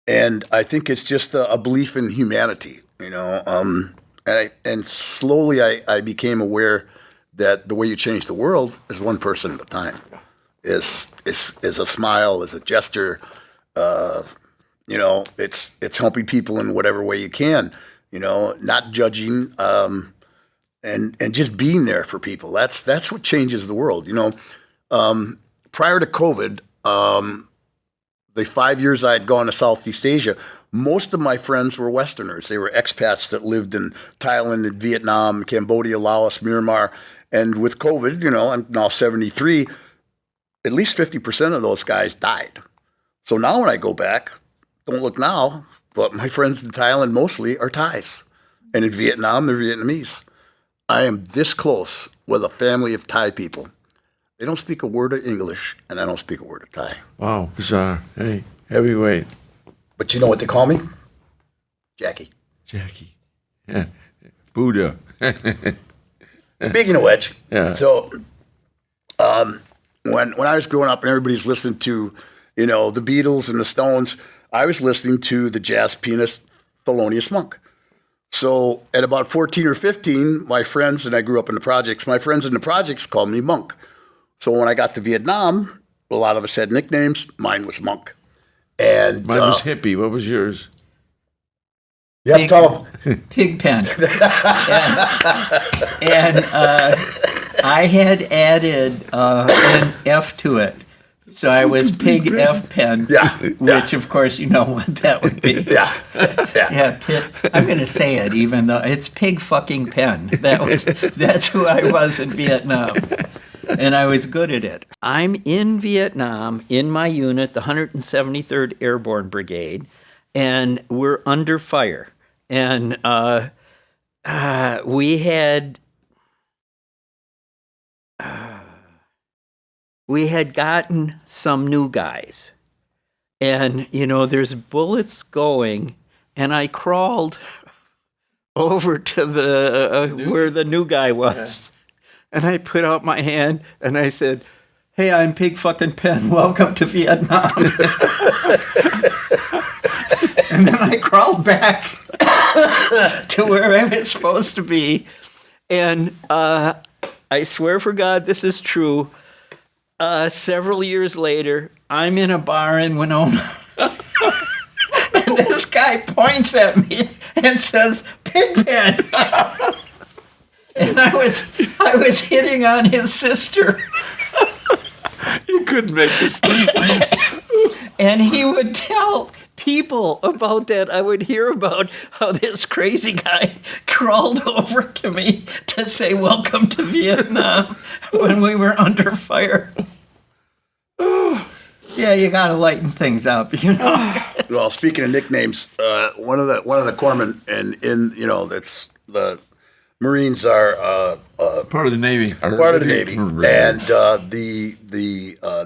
And I think it's just a belief in humanity, and slowly I became aware that the way you change the world is one person at a time, is a smile, is a gesture. It's helping people in whatever way you can, not judging, and just being there for people. That's what changes the world. Prior to COVID, the 5 years I had gone to Southeast Asia, most of my friends were Westerners. They were expats that lived in Thailand and Vietnam, Cambodia, Laos, Myanmar. And with COVID, I'm now 73, at least 50% of those guys died. So now when I go back, don't look now, but my friends in Thailand mostly are Thais. And in Vietnam, they're Vietnamese. I am this close with a family of Thai people. They don't speak a word of English, and I don't speak a word of Thai.
Wow, bizarre. Hey, heavyweight.
But you know what they call me? Jackie.
Jackie. Yeah. Buddha.
Speaking of which,
Yeah.
so when I was growing up and everybody's listening to, the Beatles and the Stones, I was listening to the jazz pianist Thelonious Monk. So at about 14 or 15, my friends, and I grew up in the projects, my friends in the projects called me Monk. So when I got to Vietnam, a lot of us had nicknames. Mine was Monk. And
Mine was Hippie. What was yours?
Yeah, tell them.
Pigpen. and I had added an F to it. So I was Pig F Pen, which of course you know what that would be. Yeah. I'm going to say it, even though it's Pig fucking Pen. That's who I was in Vietnam, and I was good at it. I'm in Vietnam in my unit, the 173rd Airborne Brigade, and we're under fire, and we had gotten some new guys, and there's bullets going, and I crawled over to the where the new guy was, and I put out my hand and I said, "Hey, I'm Pig fucking Pen. Welcome to Vietnam." And then I crawled back to where I was supposed to be, and I swear for God, this is true. Several years later, I'm in a bar in Winona, and this guy points at me and says, "Pigpen." And I was hitting on his sister.
You couldn't make this stuff up.
And he would tell people about that. I would hear about how this crazy guy crawled over to me to say welcome to Vietnam when we were under fire. Yeah, you gotta lighten things up,
Well, speaking of nicknames, one of the corpsmen, and that's the Marines are
Part of the Navy.
part of the Navy, and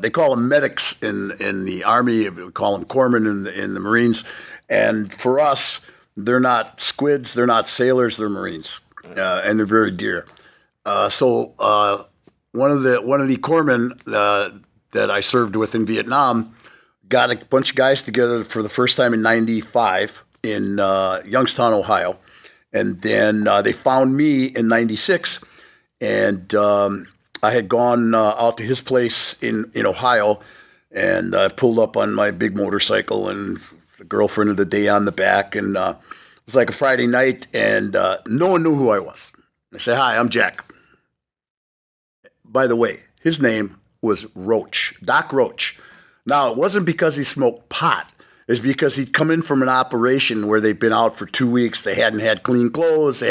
they call them medics in the Army. We call them corpsmen in the Marines, and for us, they're not squids, they're not sailors, they're Marines, and they're very dear. So one of the corpsmen that I served with in Vietnam got a bunch of guys together for the first time in '95 in Youngstown, Ohio. And then they found me in '96, and I had gone out to his place in Ohio, and I pulled up on my big motorcycle and the girlfriend of the day on the back, and it was like a Friday night, and no one knew who I was. I say, "Hi, I'm Jack." By the way, his name was Roach, Doc Roach. Now, it wasn't because he smoked pot. It's because he'd come in from an operation where they'd been out for 2 weeks. They hadn't had clean clothes.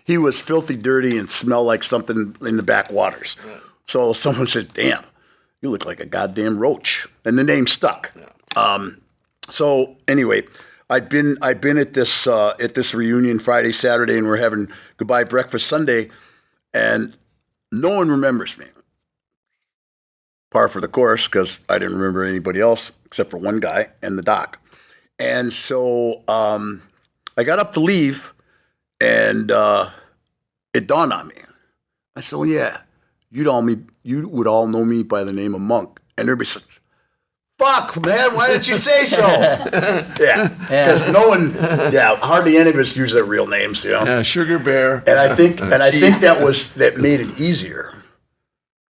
He was filthy dirty and smelled like something in the backwaters. Right. So someone said, "Damn, you look like a goddamn roach." And the name stuck. Yeah. So anyway, I'd been at this reunion Friday, Saturday, and we're having goodbye breakfast Sunday, and no one remembers me. Par for the course, because I didn't remember anybody else except for one guy and the doc. And so I got up to leave, and it dawned on me. I said, "Well, yeah, you would all know me by the name of Monk." And everybody said, "Fuck, man, why didn't you say so?" Yeah, because hardly any of us use their real names, you know.
Yeah, Sugar Bear.
And I think that made it easier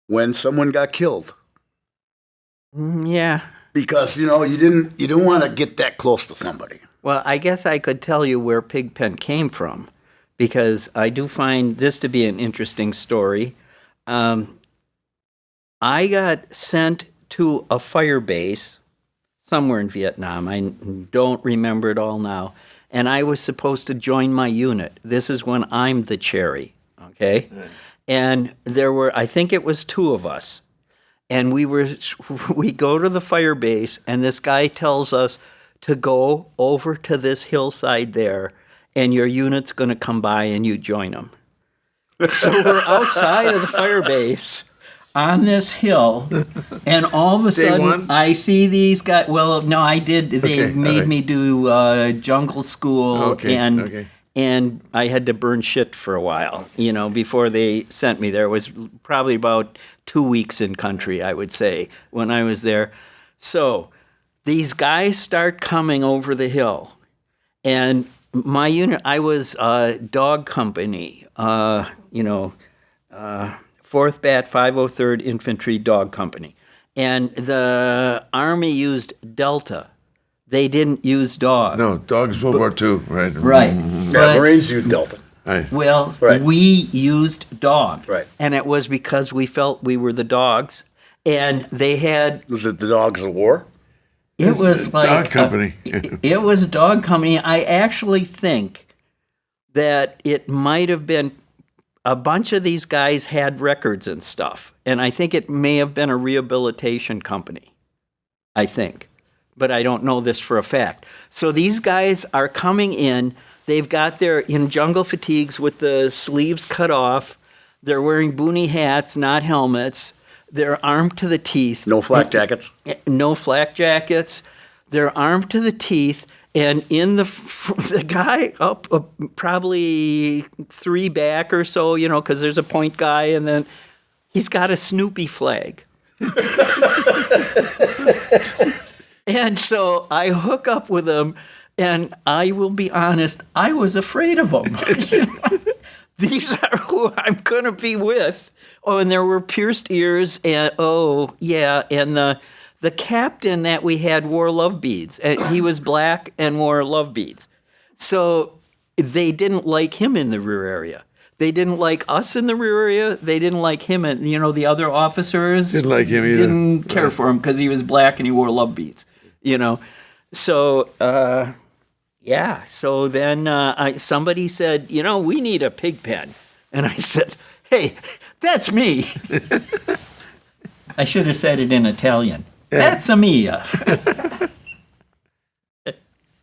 when someone got killed.
Yeah.
Because you didn't want to get that close to somebody.
Well, I guess I could tell you where Pigpen came from, because I do find this to be an interesting story. I got sent to a fire base somewhere in Vietnam. I don't remember it all now. And I was supposed to join my unit. This is when I'm the cherry, okay? Right. And there were, I think it was 2 of us. And we go to the fire base, and this guy tells us to go over to this hillside there, and your unit's going to come by and you join them. So we're outside of the fire base on this hill, and all of a sudden I see these guys. Well, no, I did. They made me do jungle school, and I had to burn shit for a while, before they sent me there. It was probably about 2 weeks in country, I would say, when I was there. So these guys start coming over the hill, and my unit, I was dog company, 4th Bat 503rd Infantry Dog Company. And the Army used Delta. They didn't use dog.
No, dogs World War II, right?
Right.
Yeah, Marines used Delta.
Right.
Well, we used dog. Right. And it was because we felt we were the dogs. And they had...
Was it the Dogs of War?
It was like...
Dog company.
It was a dog company. I actually think that it might have been... A bunch of these guys had records and stuff. And I think it may have been a rehabilitation company. I think. But I don't know this for a fact. So these guys are coming in. They've got their jungle fatigues with the sleeves cut off. They're wearing boonie hats, not helmets. They're armed to the teeth.
No flak jackets.
No flak jackets. They're armed to the teeth. And in the guy up probably 3 back or so, because there's a point guy, and then he's got a Snoopy flag. And so I hook up with him, and I will be honest, I was afraid of them. These are who I'm going to be with. Oh, and there were pierced ears, and and the captain that we had wore love beads. And he was black and wore love beads. So they didn't like him in the rear area. They didn't like us in the rear area. They didn't like him, and the other officers
didn't like him either.
Didn't care for him because he was black and he wore love beads. So So then somebody said, we need a pig pen, and I said, "Hey, that's me." I should have said it in Italian. Yeah. That's a mia.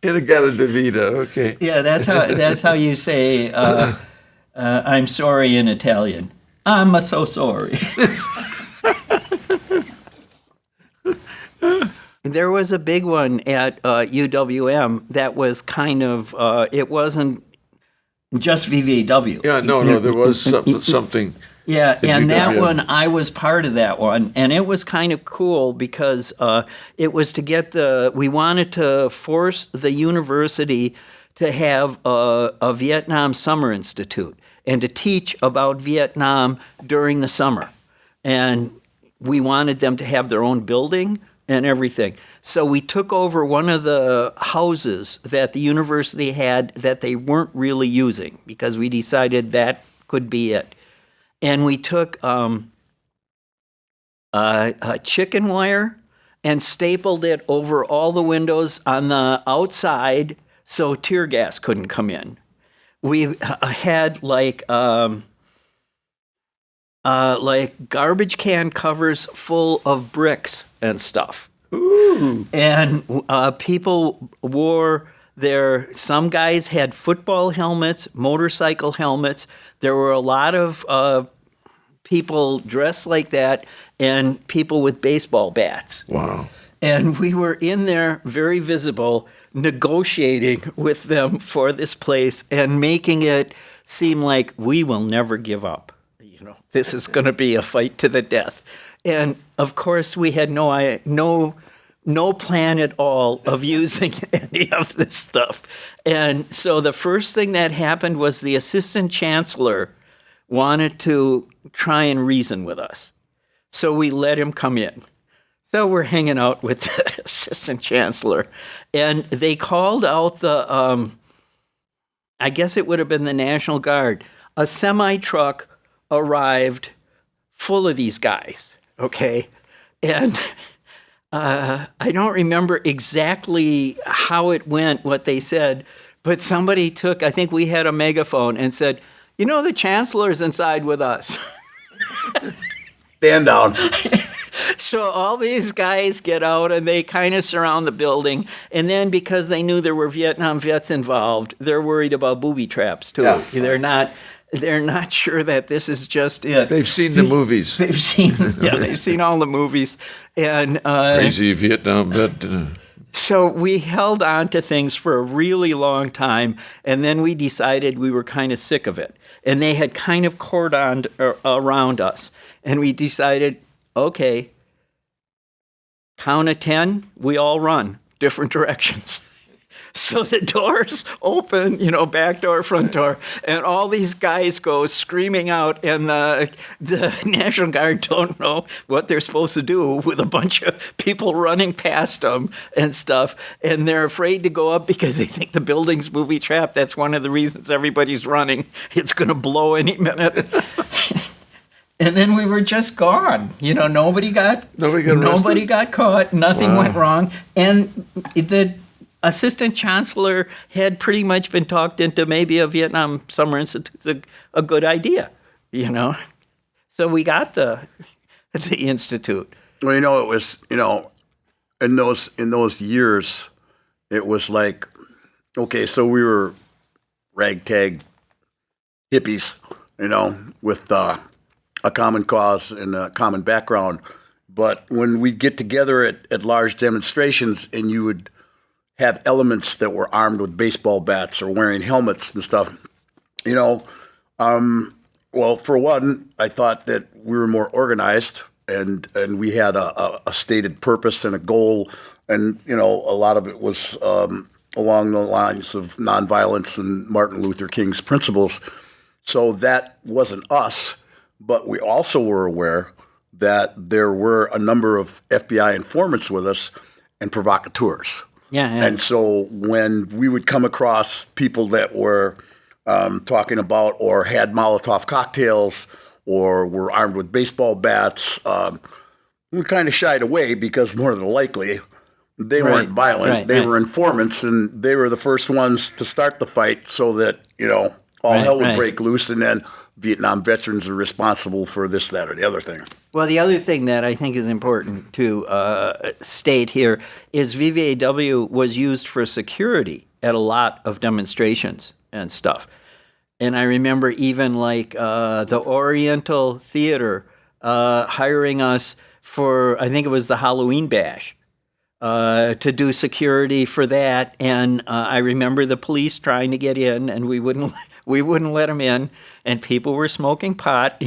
Inagata Davida, okay.
Yeah, that's how you say I'm sorry in Italian. I'm so sorry. There was a big one at UWM that was kind of, it wasn't just VVAW.
Yeah, no, there was something.
Yeah, and that one, I was part of that one, and it was kind of cool because it was to get we wanted to force the university to have a Vietnam Summer Institute and to teach about Vietnam during the summer. And we wanted them to have their own building and everything. So we took over one of the houses that the university had that they weren't really using because we decided that could be it. And we took chicken wire and stapled it over all the windows on the outside so tear gas couldn't come in. We had like garbage can covers full of bricks and stuff. Ooh. And people wore some guys had football helmets, motorcycle helmets. There were a lot of people dressed like that and people with baseball bats.
Wow.
And we were in there, very visible, negotiating with them for this place and making it seem like we will never give up. This is going to be a fight to the death. And of course, we had no plan at all of using any of this stuff. And so the first thing that happened was the assistant chancellor wanted to try and reason with us. So we let him come in. So we're hanging out with the assistant chancellor. And they called out I guess it would have been the National Guard. A semi-truck arrived full of these guys, okay? And I don't remember exactly how it went, what they said, but somebody I think we had a megaphone and said, the chancellor's inside with us.
Stand down.
So all these guys get out and they kind of surround the building. And then because they knew there were Vietnam vets involved, they're worried about booby traps too.
Yeah.
They're not sure that this is just it.
They've seen the movies.
They've seen all the movies. And
Crazy Vietnam vet.
So we held on to things for a really long time, and then we decided we were kind of sick of it. And they had kind of cordoned around us. And we decided, okay, count of 10, we all run different directions. So the doors open, back door, front door, and all these guys go screaming out, and the National Guard don't know what they're supposed to do with a bunch of people running past them and stuff, and they're afraid to go up because they think the building's booby trapped. That's one of the reasons everybody's running. It's going to blow any minute. And then we were just gone. Nobody got caught. Nothing went wrong, and the assistant chancellor had pretty much been talked into maybe a Vietnam Summer Institute's a good idea, So we got the institute.
Well, it was, in those years, it was like, okay, so we were ragtag hippies, with a common cause and a common background. But when we get together at large demonstrations and you would have elements that were armed with baseball bats or wearing helmets and stuff, well, for one, I thought that we were more organized and we had a stated purpose and a goal. And, a lot of it was along the lines of nonviolence and Martin Luther King's principles. So that wasn't us, but we also were aware that there were a number of FBI informants with us and provocateurs.
Yeah.
And so when we would come across people that were talking about or had Molotov cocktails or were armed with baseball bats, we kind of shied away because more than likely they weren't violent. They were informants, and they were the first ones to start the fight so that, all hell would break loose, and then Vietnam veterans are responsible for this, that, or the other thing.
Well, the other thing that I think is important to state here is VVAW was used for security at a lot of demonstrations and stuff. And I remember even like the Oriental Theater hiring us for, I think it was the Halloween Bash, to do security for that. And I remember the police trying to get in, and we wouldn't let them in, and people were smoking pot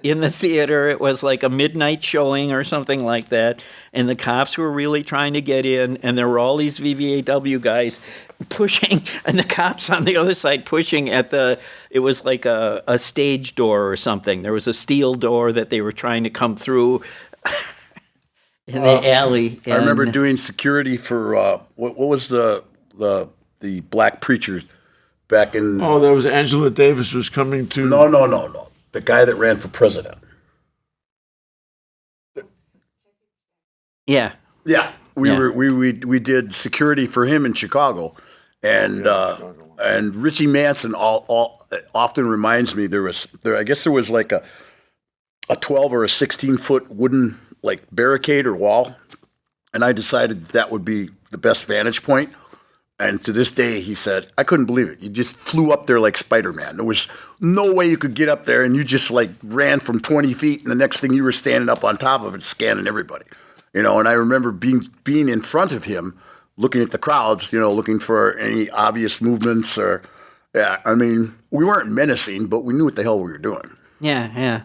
in the theater. It was like a midnight showing or something like that, and the cops were really trying to get in, and there were all these VVAW guys pushing, and the cops on the other side pushing it was like a stage door or something. There was a steel door that they were trying to come through in the alley.
I remember doing security for, what was the black preacher back in.
Oh, that was Angela Davis was coming to.
No. The guy that ran for president.
Yeah.
Yeah,
Yeah.
we did security for him in Chicago, and Richie Manson often reminds me I guess there was like a 12 or a 16-foot wooden like barricade or wall, and I decided that would be the best vantage point. And to this day, he said, I couldn't believe it. You just flew up there like Spider-Man. There was no way you could get up there, and you just like ran from 20 feet, and the next thing you were standing up on top of it, scanning everybody. And I remember being in front of him, looking at the crowds, looking for any obvious movements or, we weren't menacing, but we knew what the hell we were doing.
Yeah.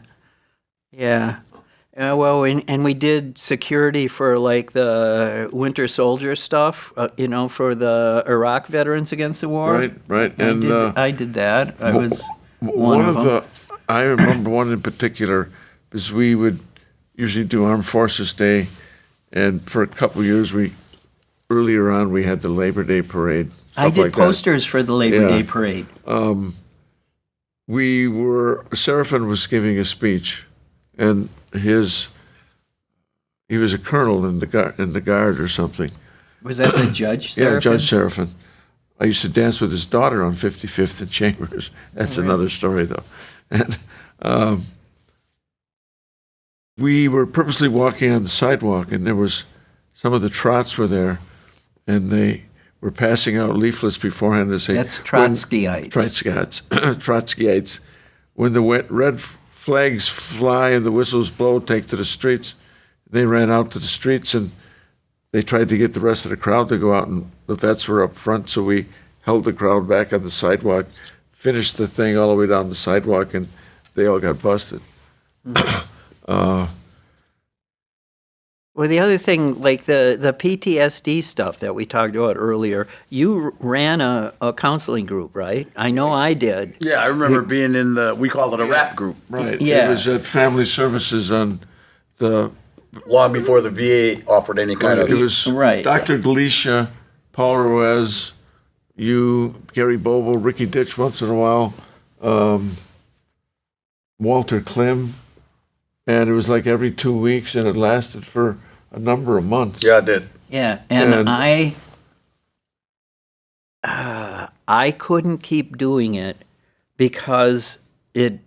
Well, and we did security for like the Winter Soldier stuff, for the Iraq veterans against the war.
Right. And
I did that. I was one of them.
I remember one in particular, because we would usually do Armed Forces Day, and for a couple of years, earlier on we had the Labor Day parade.
I did
like
posters for the Labor Day parade.
Seraphin was giving a speech, and he was a colonel in the guard or something.
Was that the judge, Seraphin?
Yeah, Judge Seraphin. I used to dance with his daughter on 55th and Chambers. That's another story, though. And we were purposely walking on the sidewalk, and there was some of the Trots were there, and they were passing out leaflets beforehand to say,
that's Trotskyites.
Trotskyites. When the red flags fly and the whistles blow, take to the streets. They ran out to the streets, and they tried to get the rest of the crowd to go out, and the vets were up front, so we held the crowd back on the sidewalk, finished the thing all the way down the sidewalk, and they all got busted.
Well, the other thing, like the PTSD stuff that we talked about earlier, you ran a counseling group, right? I know I did.
Yeah, I remember being in we called it a rap group.
Right.
Yeah.
It was at Family Services on the...
Long before the VA offered any kind of...
It was
Right.
Dr. Galicia, Paul Ruiz, you, Gary Boble, Ricky Ditch once in a while, Walter Klim, and it was like every 2 weeks, and it lasted for a number of months.
Yeah, it did.
Yeah, and I couldn't keep doing it because it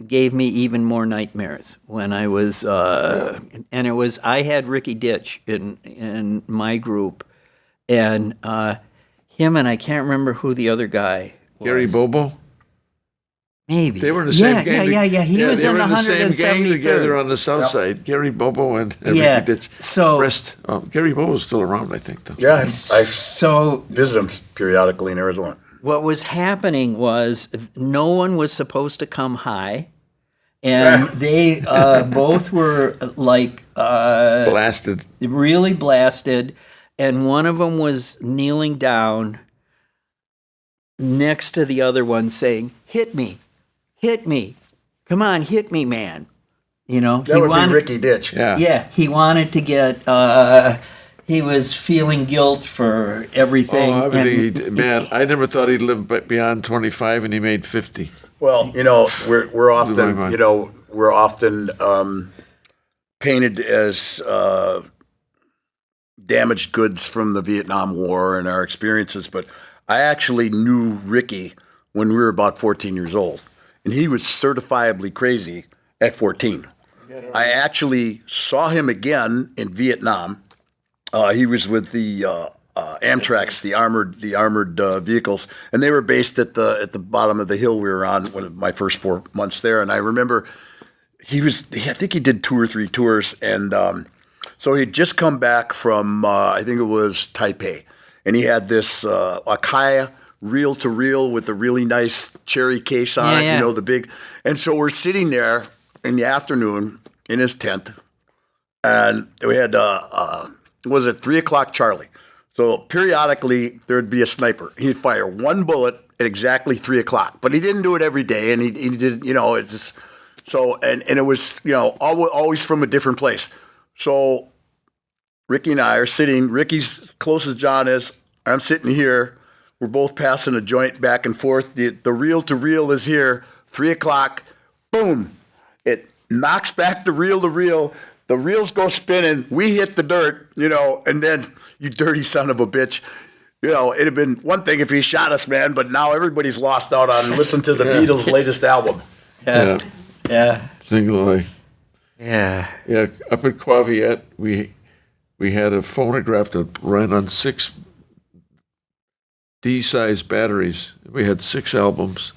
gave me even more nightmares when I was, and it was, I had Ricky Ditch in my group, and him and I can't remember who the other guy was.
Gary Bobo?
Maybe.
They were in the same gang.
Yeah. He was
they
in
were
the
same gang together
173rd.
on the south side. Gary Bobo and
Yeah,
Ricky Ditch.
so-
Gary Bobo's still around, I think, though.
Yeah, I
So
visit him periodically in Arizona.
what was happening was no one was supposed to come high, and they both were like
Blasted.
really blasted, and one of them was kneeling down next to the other one saying, hit me, come on, hit me, man.
That would be Ricky Ditch.
Yeah, he wanted to get, he was feeling guilt for everything.
Oh, everything
and-
man, I never thought he'd live beyond 25, and he made 50.
Well, we're
Blew my mind.
often painted as damaged goods from the Vietnam War and our experiences, but I actually knew Ricky when we were about 14 years old, and he was certifiably crazy at 14. I actually saw him again in Vietnam. He was with the Amtraks, the armored vehicles, and they were based at the bottom of the hill we were on one of my first 4 months there. And I remember I think he did 2 or 3 tours, and so he'd just come back from I think it was Taipei, and he had this Akai reel to reel with a really nice cherry case on
Yeah,
it,
yeah.
the big. And so we're sitting there in the afternoon in his tent, and we had was it 3 o'clock Charlie. So periodically there'd be a sniper. He'd fire one bullet at exactly 3 o'clock, but he didn't do it every day, and he did, it's just so, and it was, always from a different place. So Ricky and I are sitting. Ricky's close as John is. I'm sitting here We're both passing a joint back and forth. The reel to reel is here. 3 o'clock, boom. It knocks back the reel to reel. The reels go spinning. We hit the dirt, and then you dirty son of a bitch. It'd have been one thing if he shot us, man, but now everybody's lost out on listening to the Beatles' latest album.
Yeah.
Single eye.
Yeah.
Yeah, up at Quaviet, we had a phonograph that ran on 6 D-size batteries. We had 6 albums.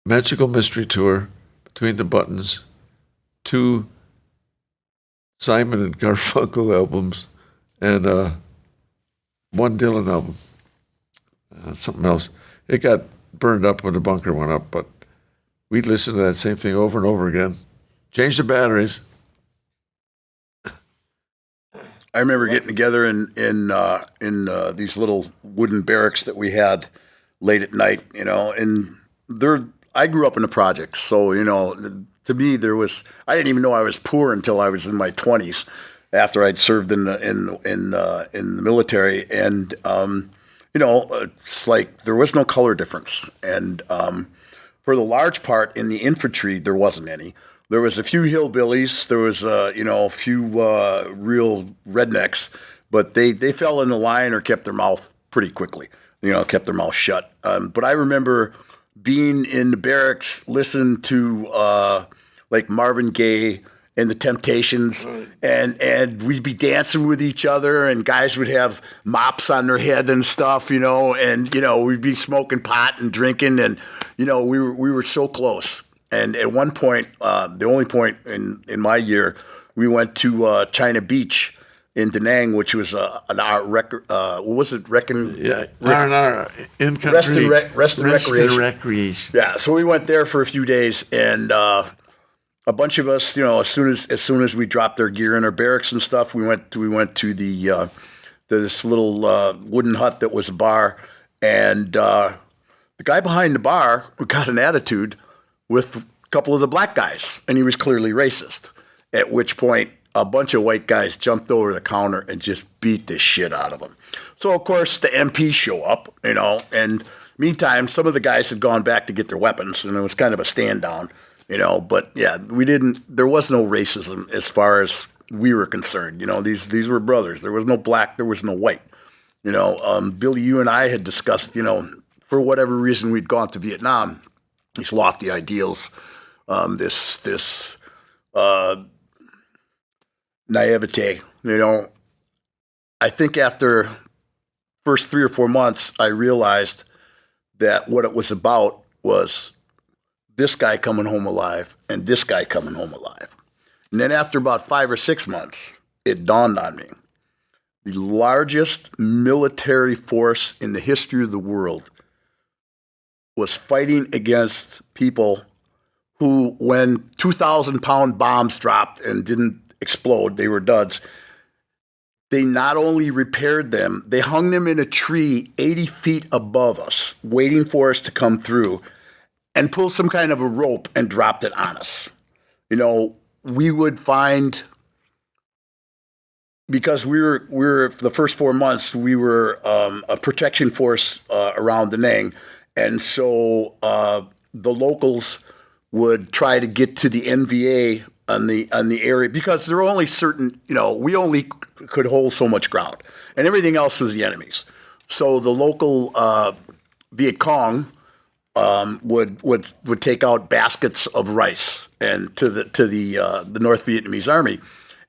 Magical Mystery Tour, Between the Buttons, 2 Simon and Garfunkel albums, and 1 Dylan album. Something else. It got burned up when the bunker went up, but we'd listen to that same thing over and over again. Change the batteries.
I remember getting together in these little wooden barracks that we had late at night, and I grew up in the projects, so to me I didn't even know I was poor until I was in my 20s, after I'd served in the military, and it's like there was no color difference, and for the large part in the infantry there wasn't any. There was a few hillbillies. There was, a few real rednecks, but they fell in the line or kept their mouth pretty quickly, kept their mouth shut. But I remember being in the barracks, listening to like Marvin Gaye and the Temptations, and we'd be dancing with each other, and guys would have mops on their head and stuff, and we'd be smoking pot and drinking, and we were so close. And at one point, the only point in my year, we went to China Beach in Da Nang, which was an art record. What was it?
R&R, in-country.
Rest and recreation.
recreation.
Yeah, so we went there for a few days, and a bunch of us, as soon as we dropped our gear in our barracks and stuff, we went to this little wooden hut that was a bar, and the guy behind the bar got an attitude with a couple of the black guys, and he was clearly racist, at which point a bunch of white guys jumped over the counter and just beat the shit out of him. So, of course, the MPs show up, and meantime, some of the guys had gone back to get their weapons, and it was kind of a stand down, but yeah, there was no racism as far as we were concerned. These were brothers. There was no black, there was no white. Billy, you and I had discussed, for whatever reason we'd gone to Vietnam, these lofty ideals, this naivete. I think after first 3 or 4 months, I realized that what it was about was this guy coming home alive and this guy coming home alive. And then after about 5 or 6 months, it dawned on me. The largest military force in the history of the world was fighting against people who, when 2,000-pound bombs dropped and didn't explode, they were duds, they not only repaired them, they hung them in a tree 80 feet above us, waiting for us to come through, and pulled some kind of a rope and dropped it on us. We would find, because we were for the first 4 months, we were a protection force around Da Nang. And so the locals would try to get to the NVA on the area, because there were only certain, we only could hold so much ground, and everything else was the enemies. So the local Viet Cong would take out baskets of rice and to the North Vietnamese army,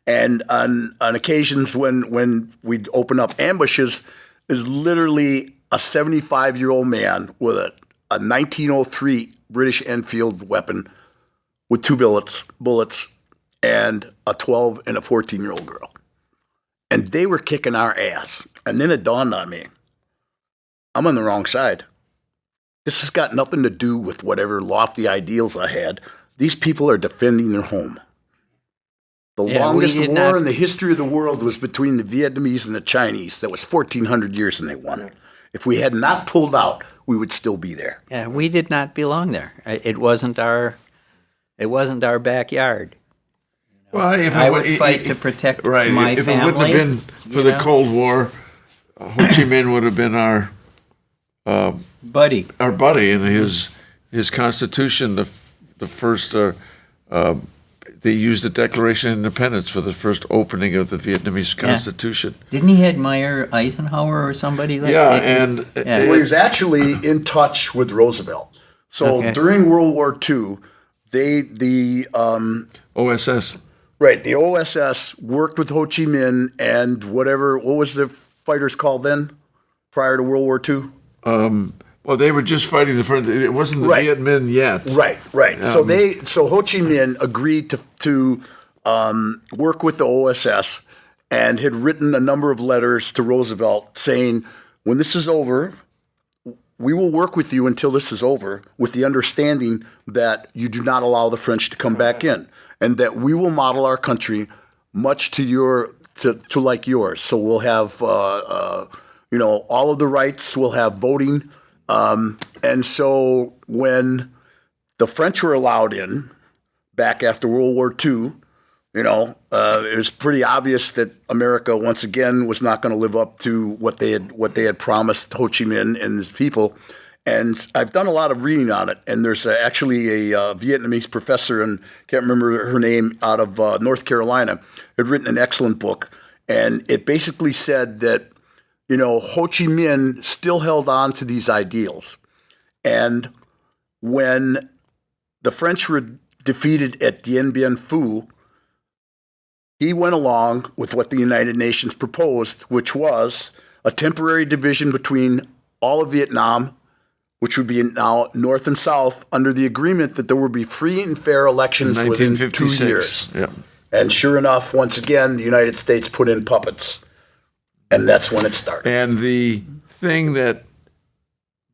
and on occasions when we'd open up ambushes, is literally a 75-year-old man with a 1903 British Enfield weapon with 2 bullets and a 12 and a 14-year-old girl. And they were kicking our ass. And then it dawned on me, I'm on the wrong side. This has got nothing to do with whatever lofty ideals I had. These people are defending their home. The longest war in the history of the world was between the Vietnamese and the Chinese. That was 1,400 years, and they won. If we had not pulled out, we would still be there.
Yeah, we did not belong there. It wasn't our backyard.
Well, if
I would fight to protect my
if
family.
If it wouldn't have been for the Cold War, Ho Chi Minh would have been our
Buddy.
buddy, and his constitution, the first. They used the Declaration of Independence for the first opening of the Vietnamese Constitution.
Didn't he admire Eisenhower or somebody like
Yeah,
that?
and
Well, he was actually in touch with Roosevelt. So during World War II, the
OSS.
Right, the OSS worked with Ho Chi Minh and what was the fighters called then, prior to World War II?
Well, they were just fighting the front. It wasn't the
Right.
Viet Minh yet.
Right. So Ho Chi Minh agreed to work with the OSS and had written a number of letters to Roosevelt saying, when this is over, we will work with you until this is over, with the understanding that you do not allow the French to come back in, and that we will model our country much to like yours. So we'll have all of the rights. We'll have voting. And so when the French were allowed in back after World War II, it was pretty obvious that America once again was not going to live up to what they had promised Ho Chi Minh and his people. And I've done a lot of reading on it. And there's actually a Vietnamese professor, and can't remember her name, out of North Carolina, had written an excellent book. And it basically said that Ho Chi Minh still held on to these ideals. And when the French were defeated at Dien Bien Phu, he went along with what the United Nations proposed, which was a temporary division between all of Vietnam, which would be now North and South, under the agreement that there would be free and fair elections within 2 years.
Yeah.
And sure enough, once again, the United States put in puppets. And that's when it started.
And the thing that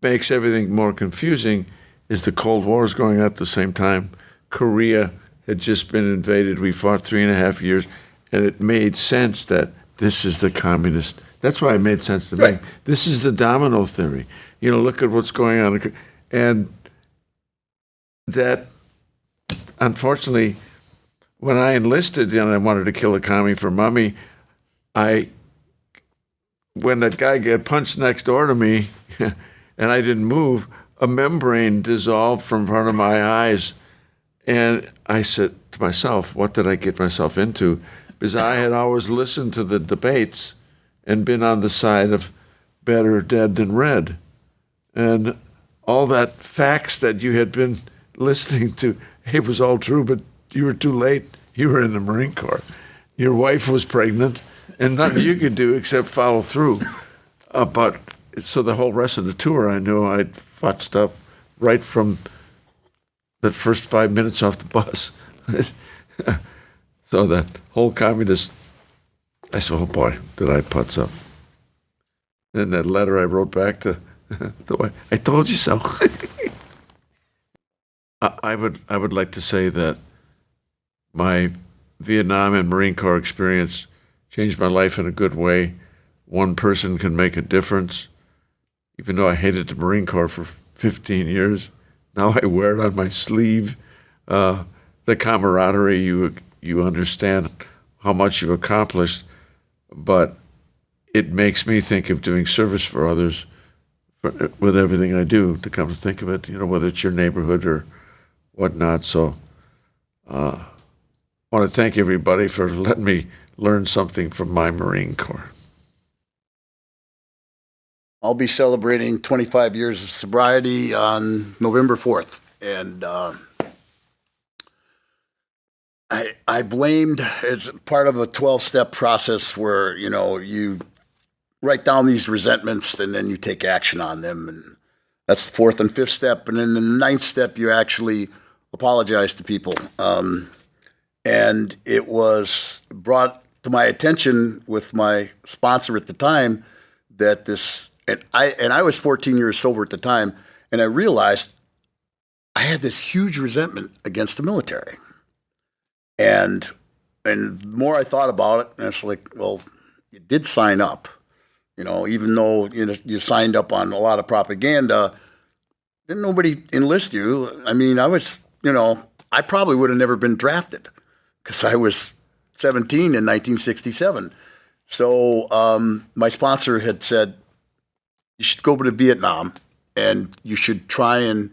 makes everything more confusing is the Cold War is going on at the same time. Korea had just been invaded. We fought 3.5 years, and it made sense that this is the communist. That's why it made sense to me.
Right.
This is the domino theory. Look at what's going on. And that, unfortunately, when I enlisted and I wanted to kill a commie for mommy, when that guy got punched next door to me and I didn't move, a membrane dissolved from front of my eyes. And I said to myself, what did I get myself into? Because I had always listened to the debates and been on the side of better dead than red. And all that facts that you had been listening to, it was all true, but you were too late. You were in the Marine Corps. Your wife was pregnant, and nothing you could do except follow through. So the whole rest of the tour, I knew I'd futzed up right from the first 5 minutes off the bus. So that whole communist, I said, oh boy, did I putz up. And that letter I wrote back to the wife, I told you so. I would like to say that my Vietnam and Marine Corps experience changed my life in a good way. One person can make a difference. Even though I hated the Marine Corps for 15 years, now I wear it on my sleeve. The camaraderie, you understand how much you've accomplished, but it makes me think of doing service for others with everything I do, to come to think of it, whether it's your neighborhood or whatnot. So I want to thank everybody for letting me learn something from my Marine Corps.
I'll be celebrating 25 years of sobriety on November 4th. And I blamed, it's part of a 12-step process where, you write down these resentments and then you take action on them. And that's the 4th and 5th step. And then the 9th step, you actually apologize to people. And it was brought to my attention with my sponsor at the time that I was 14 years sober at the time, and I realized I had this huge resentment against the military. And the more I thought about it, and it's like, well, you did sign up, even though you signed up on a lot of propaganda, didn't nobody enlist you. I mean, I was, I probably would have never been drafted because I was 17 in 1967. So my sponsor had said, you should go to Vietnam and you should try and,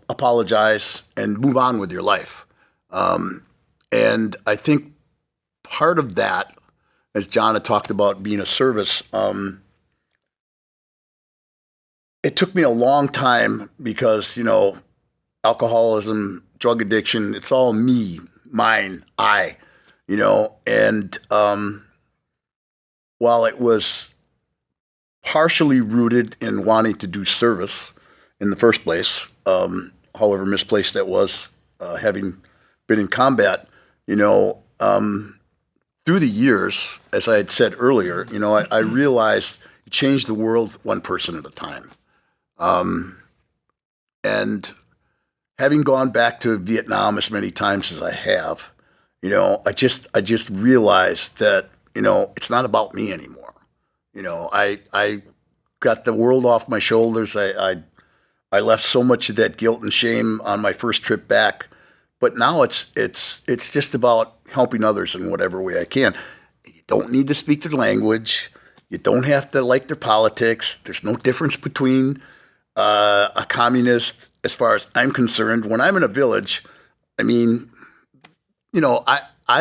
apologize and move on with your life. And I think part of that, as John had talked about being a service, it took me a long time because, alcoholism, drug addiction, it's all me, mine, I, and while it was partially rooted in wanting to do service in the first place, however misplaced that was, having been in combat, through the years, as I had said earlier, I realized you change the world one person at a time. And having gone back to Vietnam as many times as I have, I just realized that, it's not about me anymore. I got the world off my shoulders. I left so much of that guilt and shame on my first trip back, but now it's just about helping others in whatever way I can. You don't need to speak their language. You don't have to like their politics. There's no difference between a communist, as far as I'm concerned. When I'm in a village, I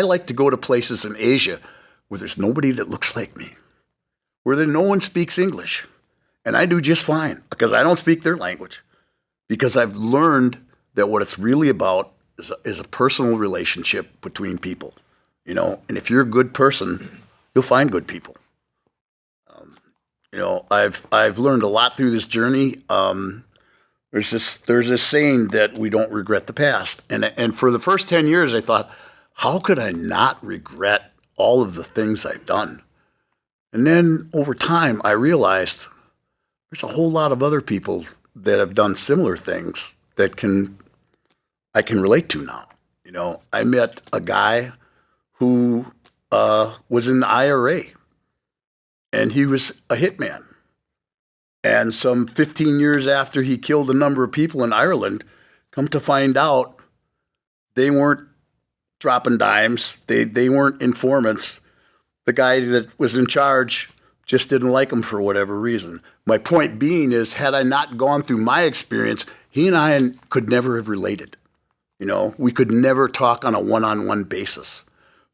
like to go to places in Asia where there's nobody that looks like me, where no one speaks English. And I do just fine because I don't speak their language, because I've learned that what it's really about is a personal relationship between people, and if you're a good person, you'll find good people. I've learned a lot through this journey. There's this saying that we don't regret the past. And for the first 10 years, I thought, how could I not regret all of the things I've done? And then over time, I realized there's a whole lot of other people that have done similar things that I can relate to now. I met a guy who was in the IRA, and he was a hitman. And some 15 years after he killed a number of people in Ireland, come to find out they weren't dropping dimes. They weren't informants. The guy that was in charge just didn't like him for whatever reason. My point being is, had I not gone through my experience, he and I could never have related. We could never talk on a one-on-one basis.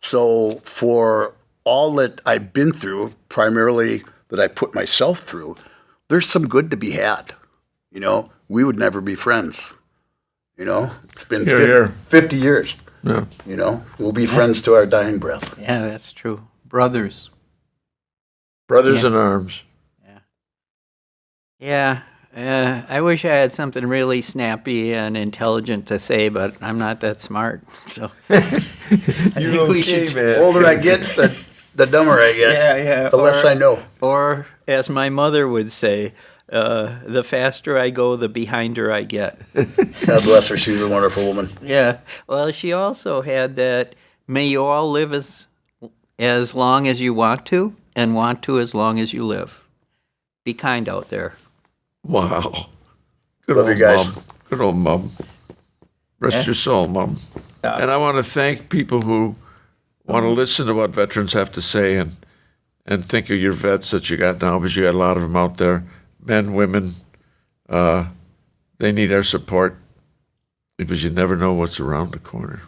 So for all that I've been through, primarily that I put myself through, there's some good to be had. We would never be friends. It's been
Hear, hear.
50 years.
Yeah.
We'll be friends to our dying breath.
Yeah, that's true. Brothers.
Brothers in arms.
Yeah. I wish I had something really snappy and intelligent to say, but I'm not that smart. So I think we should.
The older I get, the dumber I get.
Yeah.
The less I know.
Or, as my mother would say, the faster I go, the behinder I get.
God bless her. She's a wonderful woman.
Yeah. Well, she also had that, may you all live as long as you want to, and want to as long as you live. Be kind out there.
Wow. Good
Love
old
you guys.
Mom. Good old Mom. Rest your soul, Mom. And I want to thank people who want to listen to what veterans have to say and think of your vets that you got now, because you got a lot of them out there, men, women. They need our support, because you never know what's around the corner.